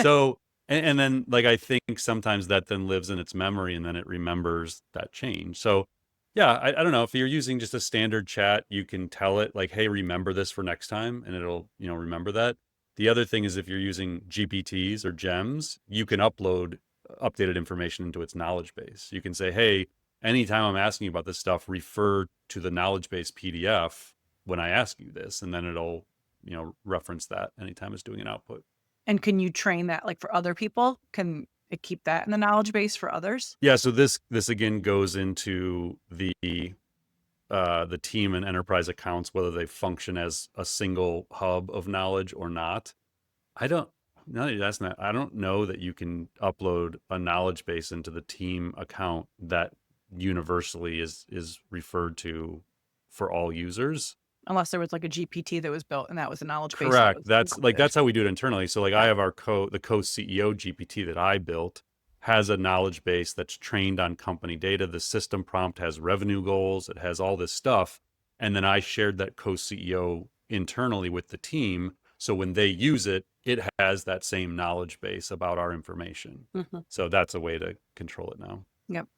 So, and then like, I think sometimes that then lives in its memory and then it remembers that change. So yeah, I don't know, if you're using just a standard chat, you can tell it like, hey, remember this for next time. And it'll, remember that. The other thing is if you're using GPTs or GEMs, you can upload updated information into its knowledge base. You can say, hey, anytime I'm asking you about this stuff, refer to the knowledge base PDF when I ask you this, and then it'll, reference that anytime it's doing an output. And can you train that like for other people? Can it keep that in the knowledge base for others? Yeah, so this again goes into the team and enterprise accounts, whether they function as a single hub of knowledge or not. I don't No, that's not. I don't know that you can upload a knowledge base into the team account that universally is referred to for all users. Unless there was like a GPT that was built and that was a knowledge base that Correct. was That's included. how we do it internally. So like I Yeah. have the co-CEO GPT that I built has a knowledge base that's trained on company data. The system prompt has revenue goals, it has all this stuff. And then I shared that co-CEO internally with the team. So when they use it, it has that same knowledge base about our information. Mhm. So that's a way to control it now. Yep.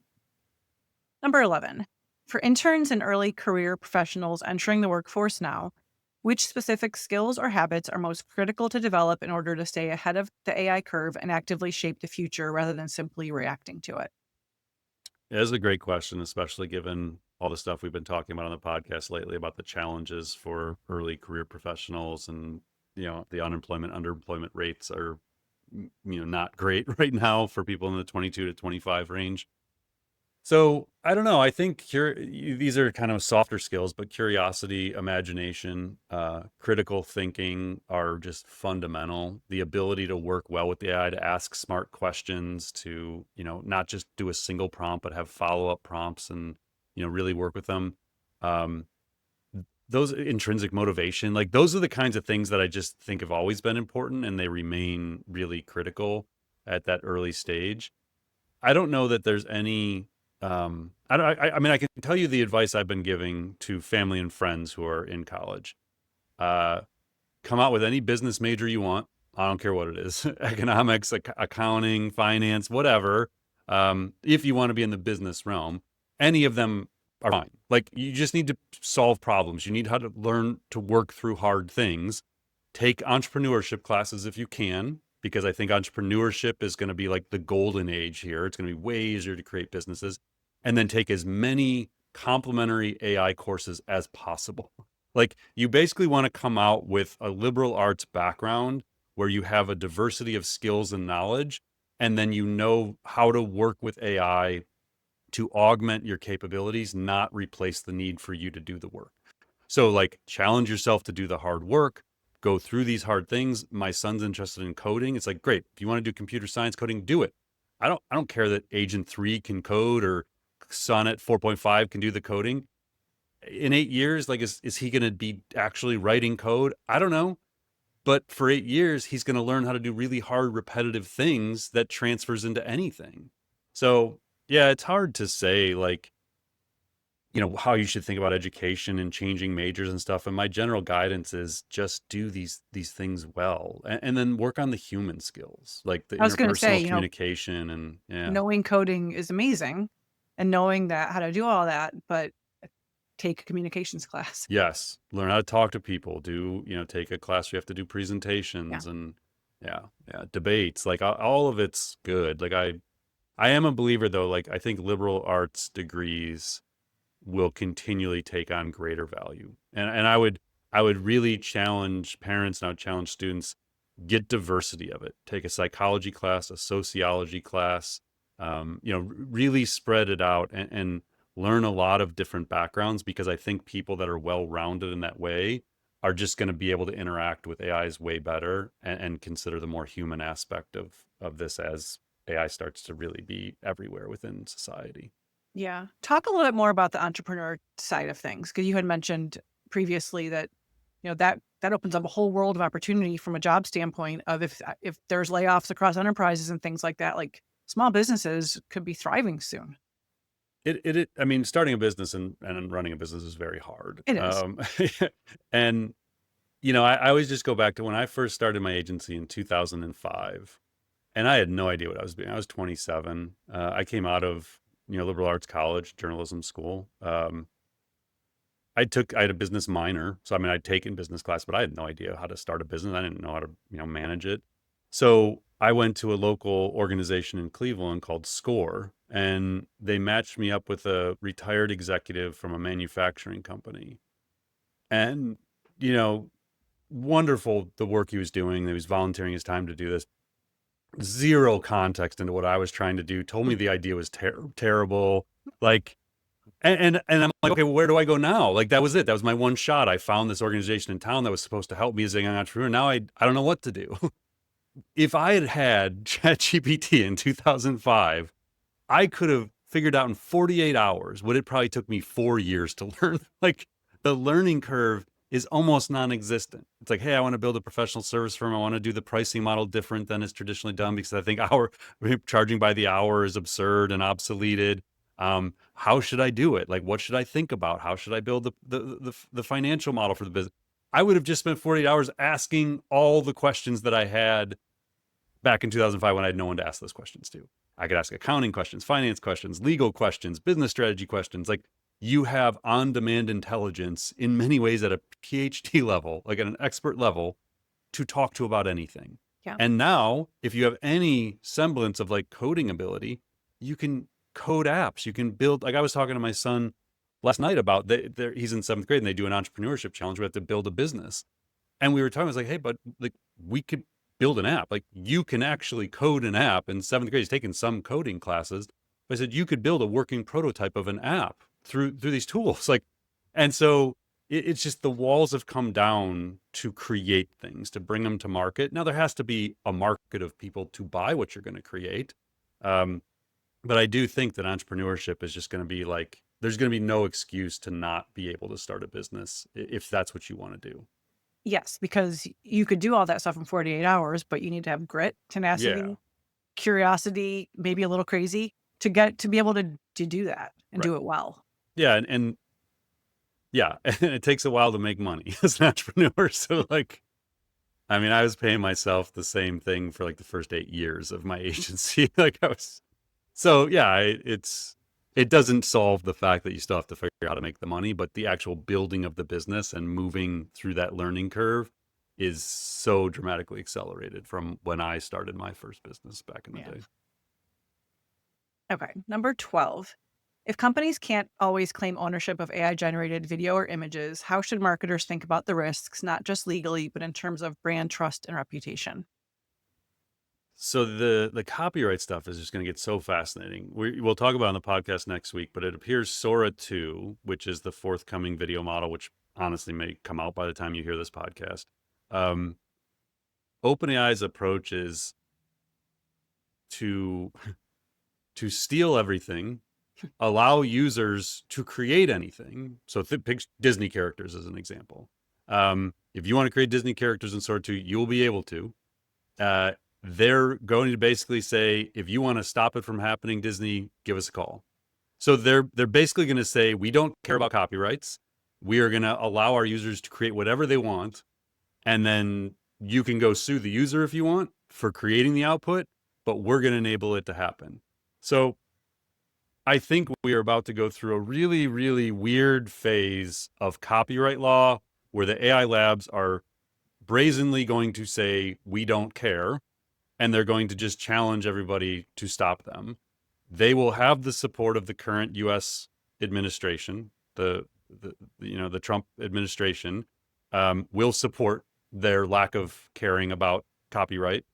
Number 11. For interns and early career professionals entering the workforce now, which specific skills or habits are most critical to develop in order to stay ahead of the AI curve and actively shape the future rather than simply reacting to it? It is a great question, especially given all the stuff we've been talking about on the podcast lately about the challenges for early career professionals, and the underemployment rates are not great right now for people in the 22 to 25 range. So I don't know. I think these are kind of softer skills, but curiosity, imagination, critical thinking are just fundamental. The ability to work well with the AI, to ask smart questions, to not just do a single prompt, but have follow up prompts, and really work with them. Um, those intrinsic motivation, like those are the kinds of things that I just think have always been important, and they remain really critical at that early stage. I don't know that there's any. I mean, I can tell you the advice I've been giving to family and friends who are in college. Uh, Come out with any business major you want. I don't care what it is, economics, accounting, finance, whatever. If you want to be in the business realm, any of them are fine. Like you just need to solve problems. You need how to learn to work through hard things. Take entrepreneurship classes if you can, because I think entrepreneurship is going to be like the golden age here. It's going to be way easier to create businesses. And then take as many complementary AI courses as possible. Like you basically want to come out with a liberal arts background where you have a diversity of skills and knowledge, and then you know how to work with AI to augment your capabilities, not replace the need for you to do the work. So like challenge yourself to do the hard work, go through these hard things. My son's interested in coding. It's like, great. If you want to do computer science coding, do it. I don't care that Agent 3 can code or Sonnet 4.5 can do the coding. In 8 years, like is he going to be actually writing code? I don't know. But for 8 years, he's going to learn how to do really hard, repetitive things that transfers into anything. So yeah, it's hard to say like, how you should think about education and changing majors and stuff. And my general guidance is just do these things well, and then work on the human skills, like the I was going to say, interpersonal communication. And yeah. knowing coding is amazing and knowing that how to do all that, but take a communications class. Yes, learn how to talk to people. Take a class where you have to do Yeah. presentations, and yeah, yeah, debates. Like all of it's good. Like I am a believer though. Like I think liberal arts degrees will continually take on greater value. And I would really challenge parents, and I would challenge students, get diversity of it. Take a psychology class, a sociology class, really spread it out, and learn a lot of different backgrounds, because I think people that are well-rounded in that way are just going to be able to interact with AIs way better, and consider the more human aspect of this as AI starts to really be everywhere within society. Yeah. Talk a little bit more about the entrepreneur side of things, because you had mentioned previously that, that opens up a whole world of opportunity from a job standpoint of if there's layoffs across enterprises and things like that, like small businesses could be thriving soon. I mean, starting a business and running a business is very hard. It is. And, I always just go back to when I first started my agency in 2005, and I had no idea what I was doing. I was 27. I came out of, liberal arts college, journalism school. I had a business minor. So, I mean, I'd taken business class, but I had no idea how to start a business. I didn't know how to, manage it. So I went to a local organization in Cleveland called SCORE, and they matched me up with a retired executive from a manufacturing company. And, you know, wonderful the work he was doing. He was volunteering his time to do this. Zero context into what I was trying to do. Told me the idea was terrible. Like, and I'm like, okay, well, where do I go now? Like, that was it. That was my one shot. I found this organization in town that was supposed to help me as a young entrepreneur. Now I don't know what to do. If I had had ChatGPT in 2005, I could have figured out in 48 hours what it probably took me 4 years to learn. Like, the learning curve is almost non-existent. It's like, hey, I want to build a professional service firm. I want to do the pricing model different than it's traditionally done because I think charging by the hour is absurd and obsoleted. How should I do it? Like, what should I think about? How should I build the financial model for the business? I would have just spent 48 hours asking all the questions that I had back in 2005 when I had no one to ask those questions to. I could ask accounting questions, finance questions, legal questions, business strategy questions. Like, you have on-demand intelligence in many ways at a PhD level, like at an expert level, to talk to about anything. Yeah. And now, if you have any semblance of like coding ability, you can code apps. You can build, like I was talking to my son last night about, he's in 7th grade and they do an entrepreneurship challenge. We have to build a business. And we were talking, I was like, hey, but like, we could build an app. Like, you can actually code an app. In 7th grade, he's taken some coding classes. But I said, you could build a working prototype of an app through these tools. Like, and so it's just the walls have come down to create things, to bring them to market. Now there has to be a market of people to buy what you're going to create. But I do think that entrepreneurship is just going to be like, there's going to be no excuse to not be able to start a business if that's what you want to do. Yes, because you could do all that stuff in 48 hours, but you need to have grit, tenacity, Yeah. curiosity, maybe a little crazy to be able to do that and do it well. Yeah. And yeah, and it takes a while to make money as an entrepreneur. So like, I mean, I was paying myself the same thing for like the first 8 years of my agency. Like, so yeah, it doesn't solve the fact that you still have to figure out how to make the money, but the actual building of the business and moving through that learning curve is so dramatically accelerated from when I started my first business back in the day. Okay. Number 12. If companies can't always claim ownership of AI-generated video or images, how should marketers think about the risks, not just legally, but in terms of brand trust and reputation? So the copyright stuff is just going to get so fascinating. We'll talk about it on the podcast next week, but it appears Sora 2, which is the forthcoming video model, which honestly may come out by the time you hear this podcast. OpenAI's approach is to steal everything, allow users to create anything. So pick Disney characters as an example. If you want to create Disney characters in Sora 2, you'll be able to. They're going to basically say, if you want to stop it from happening, Disney, give us a call. So they're basically going to say, we don't care about copyrights. We are going to allow our users to create whatever they want. And then you can go sue the user if you want for creating the output, but we're going to enable it to happen. So I think we are about to go through a really, really weird phase of copyright law where the AI labs are brazenly going to say, we don't care. And they're going to just challenge everybody to stop them. They will have the support of the current U.S. administration. The Trump administration will support their lack of caring about copyright.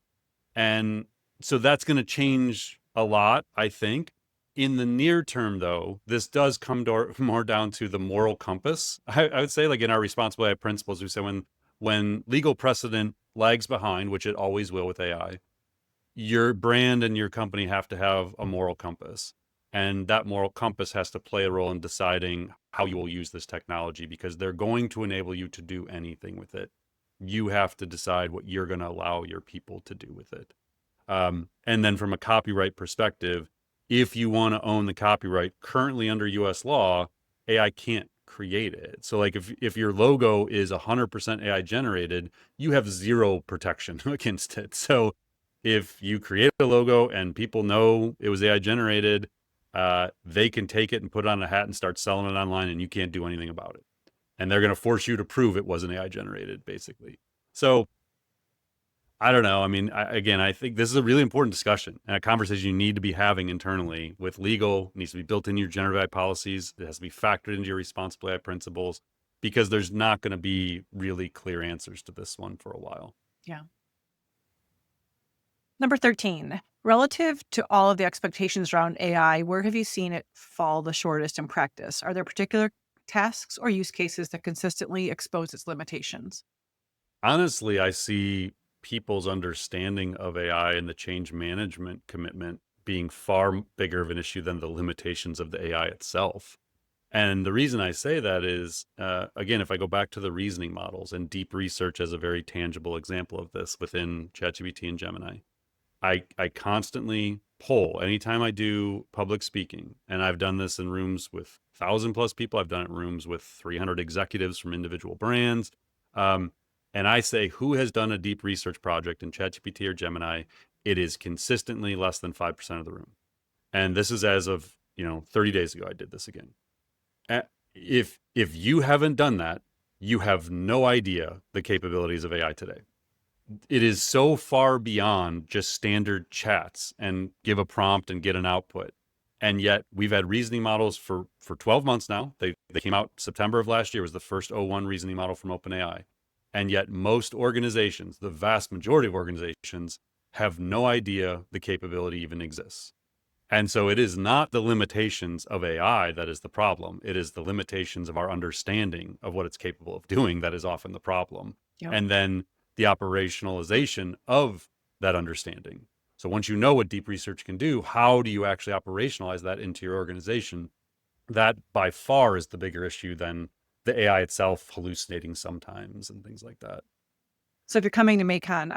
And so that's going to change a lot, I think. In the near term, though, this does come more down to the moral compass. I would say, like in our responsible AI principles, we say when legal precedent lags behind, which it always will with AI, your brand and your company have to have a moral compass. And that moral compass has to play a role in deciding how you will use this technology, because they're going to enable you to do anything with it. You have to decide what you're going to allow your people to do with it. And then from a copyright perspective, if you want to own the copyright currently under US law, AI can't create it. So like if your logo is 100% AI generated, you have zero protection against it. So if you create a logo and people know it was AI generated, they can take it and put it on a hat and start selling it online, and you can't do anything about it. And they're going to force you to prove it wasn't AI generated, basically. So I don't know. I mean, again, I think this is a really important discussion and a conversation you need to be having internally with legal. It needs to be built into your generative AI policies. It has to be factored into your responsible AI principles because there's not going to be really clear answers to this one for a while. Yeah. Number 13, relative to all of the expectations around AI, where have you seen it fall the shortest in practice? Are there particular tasks or use cases that consistently expose its limitations? Honestly, I see people's understanding of AI and the change management commitment being far bigger of an issue than the limitations of the AI itself. And the reason I say that is, again, if I go back to the reasoning models and deep research as a very tangible example of this within ChatGPT and Gemini, I constantly poll anytime I do public speaking. And I've done this in rooms with 1,000+ people. I've done it in rooms with 300 executives from individual brands. Um, and I say, who has done a deep research project in ChatGPT or Gemini? It is consistently less than 5% of the room. And this is as of, 30 days ago, I did this again. If you haven't done that, you have no idea the capabilities of AI today. It is so far beyond just standard chats and give a prompt and get an output. And yet we've had reasoning models for 12 months now. They came out September of last year, was the first O1 reasoning model from OpenAI. And yet most organizations, the vast majority of organizations, have no idea the capability even exists. And so it is not the limitations of AI that is the problem. It is the limitations of our understanding of what it's capable of doing that is often the problem. Yep. And then the operationalization of that understanding. So once you know what deep research can do, how do you actually operationalize that into your organization? That by far is the bigger issue than the AI itself hallucinating sometimes and things like that. So if you're coming to Macon,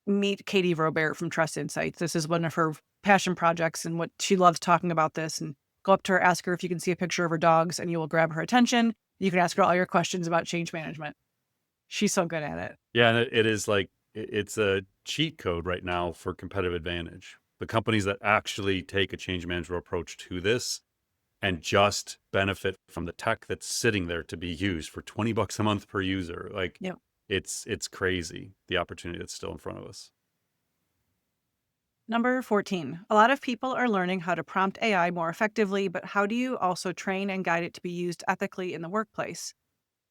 meet Katie Robert from Trust Insights. This is one of her passion projects and what she loves talking about this. And go up to her, ask her if you can see a picture of her dogs, and you will grab her attention. You can ask her all your questions about change management. She's so good at it. Yeah, and it is like it's a cheat code right now for competitive advantage. The companies that actually take a change management approach to this and just benefit from the tech that's sitting there to be used for $20 a month per user, like Yep. it's crazy the opportunity that's still in front of us. Number 14, a lot of people are learning how to prompt AI more effectively, but how do you also train and guide it to be used ethically in the workplace?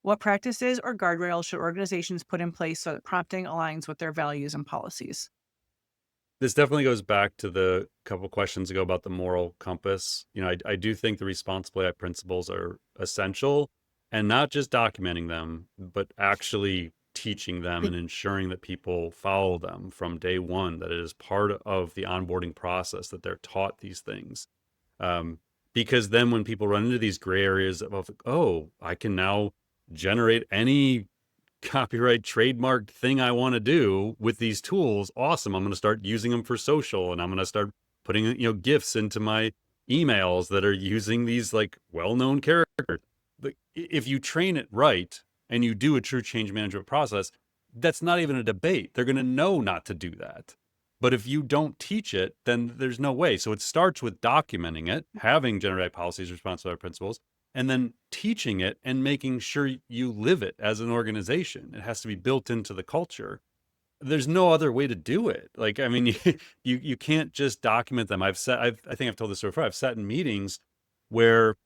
What practices or guardrails should organizations put in place so that prompting aligns with their values and policies? This definitely goes back to the couple questions ago about the moral compass. I do think the responsible AI principles are essential, and not just documenting them, but actually teaching them and ensuring that people follow them from day one, that it is part of the onboarding process, that they're taught these things. Um, because then when people run into these gray areas of, oh, I can now generate any copyright trademark thing I want to do with these tools. Awesome. I'm going to start using them for social, and I'm going to start putting, GIFs into my emails that are using these like well-known characters. But if you train it right and you do a true change management process, that's not even a debate. They're going to know not to do that. But if you don't teach it, then there's no way. So it starts with documenting it, having generative policies, responsible principles, and then teaching it and making sure you live it as an organization. It has to be built into the culture. There's no other way to do it. Like, I mean, you can't just document them. I think I've told this story before. I've sat in meetings where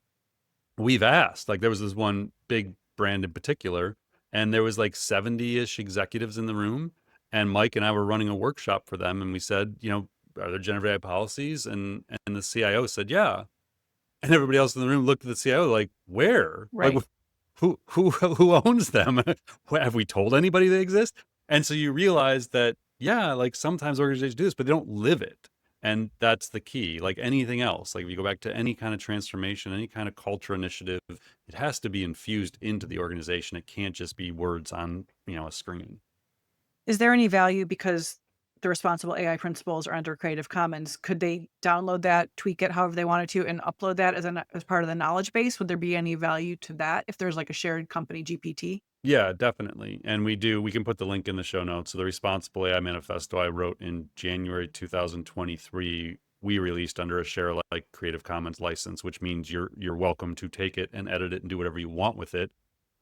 we've asked, like there was this one big brand in particular, and there was like 70-ish executives in the room. And Mike and I were running a workshop for them. And we said, are there generative AI policies? And the CIO said, yeah. And everybody else in the room looked at the CIO like, where? Right. Like, who owns them? Have we told anybody they exist? And so you realize that, yeah, like sometimes organizations do this, but they don't live it. And that's the key. Like anything else, like if you go back to any kind of transformation, any kind of culture initiative, it has to be infused into the organization. It can't just be words on, a screen. Is there any value because the responsible AI principles are under Creative Commons? Could they download that, tweak it however they wanted to, and upload that as part of the knowledge base? Would there be any value to that if there's like a shared company GPT? Yeah, definitely. And we can put the link in the show notes. So the Responsible AI Manifesto I wrote in January 2023, we released under a share alike Creative Commons license, which means you're welcome to take it and edit it and do whatever you want with it.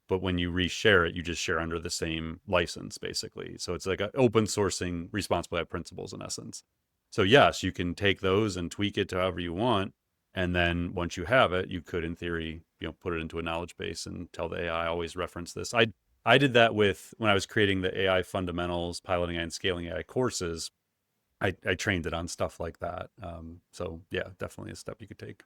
but when you reshare it, you just share under the same license, basically. So it's like an open sourcing responsible AI principles in essence. So yes, you can take those and tweak it to however you want. And then once you have it, you could, in theory, put it into a knowledge base and tell the AI always reference this. I did that with when I was creating the AI fundamentals, piloting and scaling AI courses. I trained it on stuff like that. So yeah, definitely a step you could take.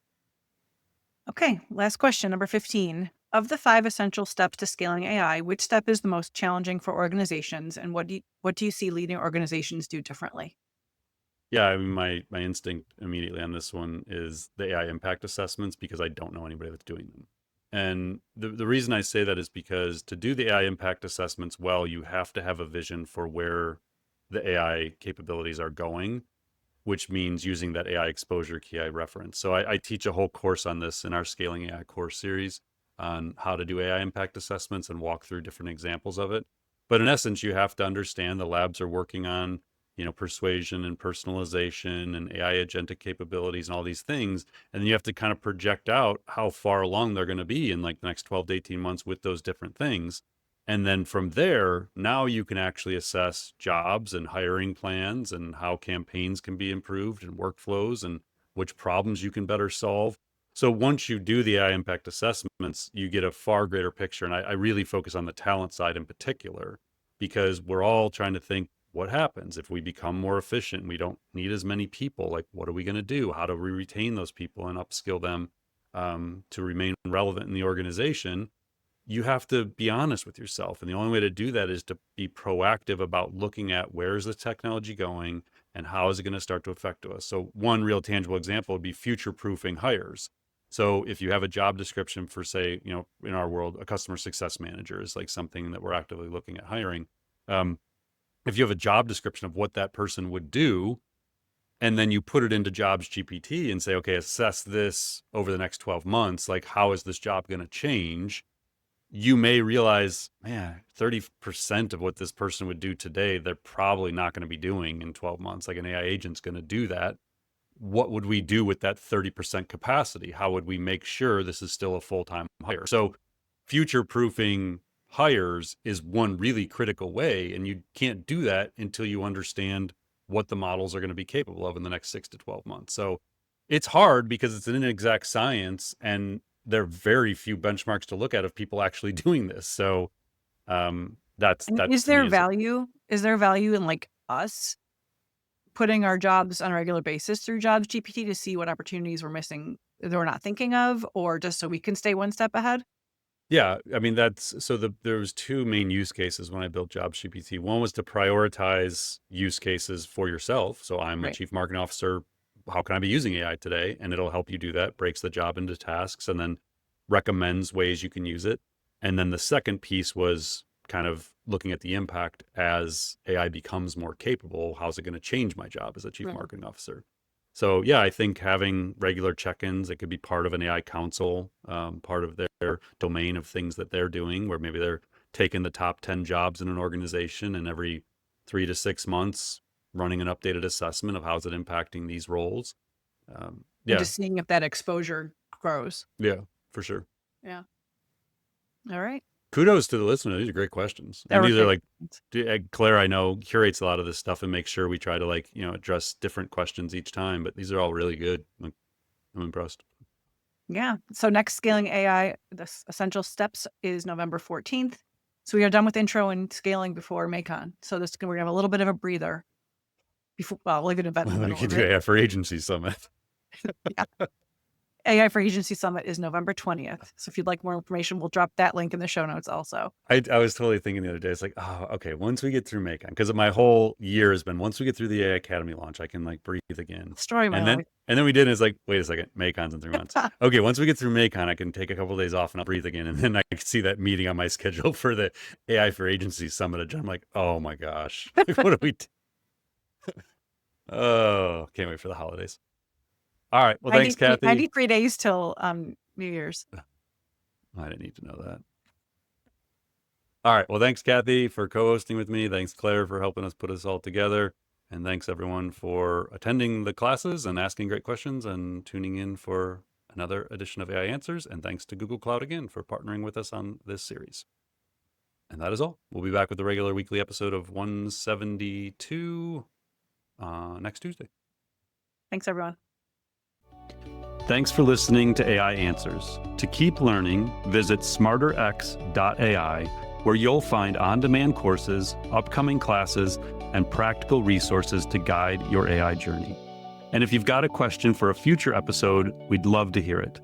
Okay, last question, number 15. Of the 5 essential steps to scaling AI, which step is the most challenging for organizations, and what do you see leading organizations do differently? Yeah, I mean, my instinct immediately on this one is the AI impact assessments because I don't know anybody that's doing them. And the reason I say that is because to do the AI impact assessments well, you have to have a vision for where the AI capabilities are going, which means using that AI exposure key I referenced. So I teach a whole course on this in our Scaling AI course series on how to do AI impact assessments and walk through different examples of it. But in essence, you have to understand the labs are working on, persuasion and personalization and AI agentic capabilities and all these things. And then you have to kind of project out how far along they're going to be in like the next 12 to 18 months with those different things. And then from there, now you can actually assess jobs and hiring plans and how campaigns can be improved and workflows and which problems you can better solve. So once you do the AI impact assessments, you get a far greater picture. And I really focus on the talent side in particular, because we're all trying to think what happens if we become more efficient and we don't need as many people? Like, what are we going to do? How do we retain those people and upskill them to remain relevant in the organization? You have to be honest with yourself. And the only way to do that is to be proactive about looking at where is the technology going and how is it going to start to affect us. So one real tangible example would be future proofing hires. So if you have a job description for, say, in our world, a customer success manager is like something that we're actively looking at hiring. If you have a job description of what that person would do, and then you put it into jobs GPT and say, okay, assess this over the next 12 months, like how is this job going to change? You may realize, man, 30% of what this person would do today, they're probably not going to be doing in 12 months. Like an AI agent's going to do that. What would we do with that 30% capacity? How would we make sure this is still a full-time hire? So future proofing hires is one really critical way. And you can't do that until you understand what the models are going to be capable of in the next 6 to 12 months. So it's hard because it's an inexact science and there are very few benchmarks to look at of people actually doing this. So that And is to me there is value? Is there value in like us putting our jobs on a regular basis through Jobs GPT to see what opportunities we're missing that we're not thinking of, or just so we can stay one step ahead? yeah. I mean, there was two main use cases when I built Jobs GPT. One was to prioritize use cases for yourself. So I'm a Right. chief marketing officer. How can I be using AI today? And it'll help you do that, breaks the job into tasks, and then recommends ways you can use it. And then the second piece was kind of looking at the impact as AI becomes more capable. How's it going to change my job as a chief Right. marketing officer? So yeah, I think having regular check-ins, it could be part of an AI council, part of their domain of things that they're doing, where maybe they're taking the top 10 jobs in an organization and every 3 to 6 months running an updated assessment of how's it impacting these roles. And Yeah, just seeing if that exposure grows. yeah, for sure. Yeah. All right. Kudos to the listener. These are great questions. That And were these are great. like, Claire, I know, curates a lot of this stuff and makes sure we try to address different questions each time, but these are all really good. Like, I'm impressed. Yeah. So next scaling AI, the essential steps is November 14th. So we are done with intro and scaling before Maycon. So we're gonna have a little bit of a breather before, well, we'll leave an event in the We middle could of do it. AI for Agency Summit. Yeah. AI for Agency Summit is November 20th. So if you'd like more information, we'll drop that link in the show notes also. I was totally thinking the other day, it's like, oh, okay, once we get through Macon, because my whole year has been once we get through the AI Academy launch, I can like breathe again. Story of my And life. then we did, and it's like, wait a second, Macon's in 3 months. Okay, once we get through Macon, I can take a couple of days off and I'll breathe again. And then I can see that meeting on my schedule for the AI for Agency Summit. I'm like, oh my gosh, what do we do? Oh, can't wait for the holidays. All right. Well, thanks, 93, Kathy. 93 days till New Year's. I didn't need to know that. All right. Well, thanks, Kathy, for co-hosting with me. Thanks, Claire, for helping us put us all together. And thanks, everyone, for attending the classes and asking great questions and tuning in for another edition of AI Answers, and thanks to Google Cloud again for partnering with us on this series. And that is all. We'll be back with the regular weekly episode of 172 next Tuesday. Thanks, everyone. Thanks for listening to AI Answers. To keep learning, visit smarterx.ai, where you'll find on-demand courses, upcoming classes, and practical resources to guide your AI journey. And if you've got a question for a future episode, we'd love to hear it.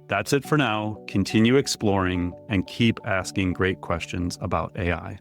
That's it for now. Continue exploring and keep asking great questions about AI.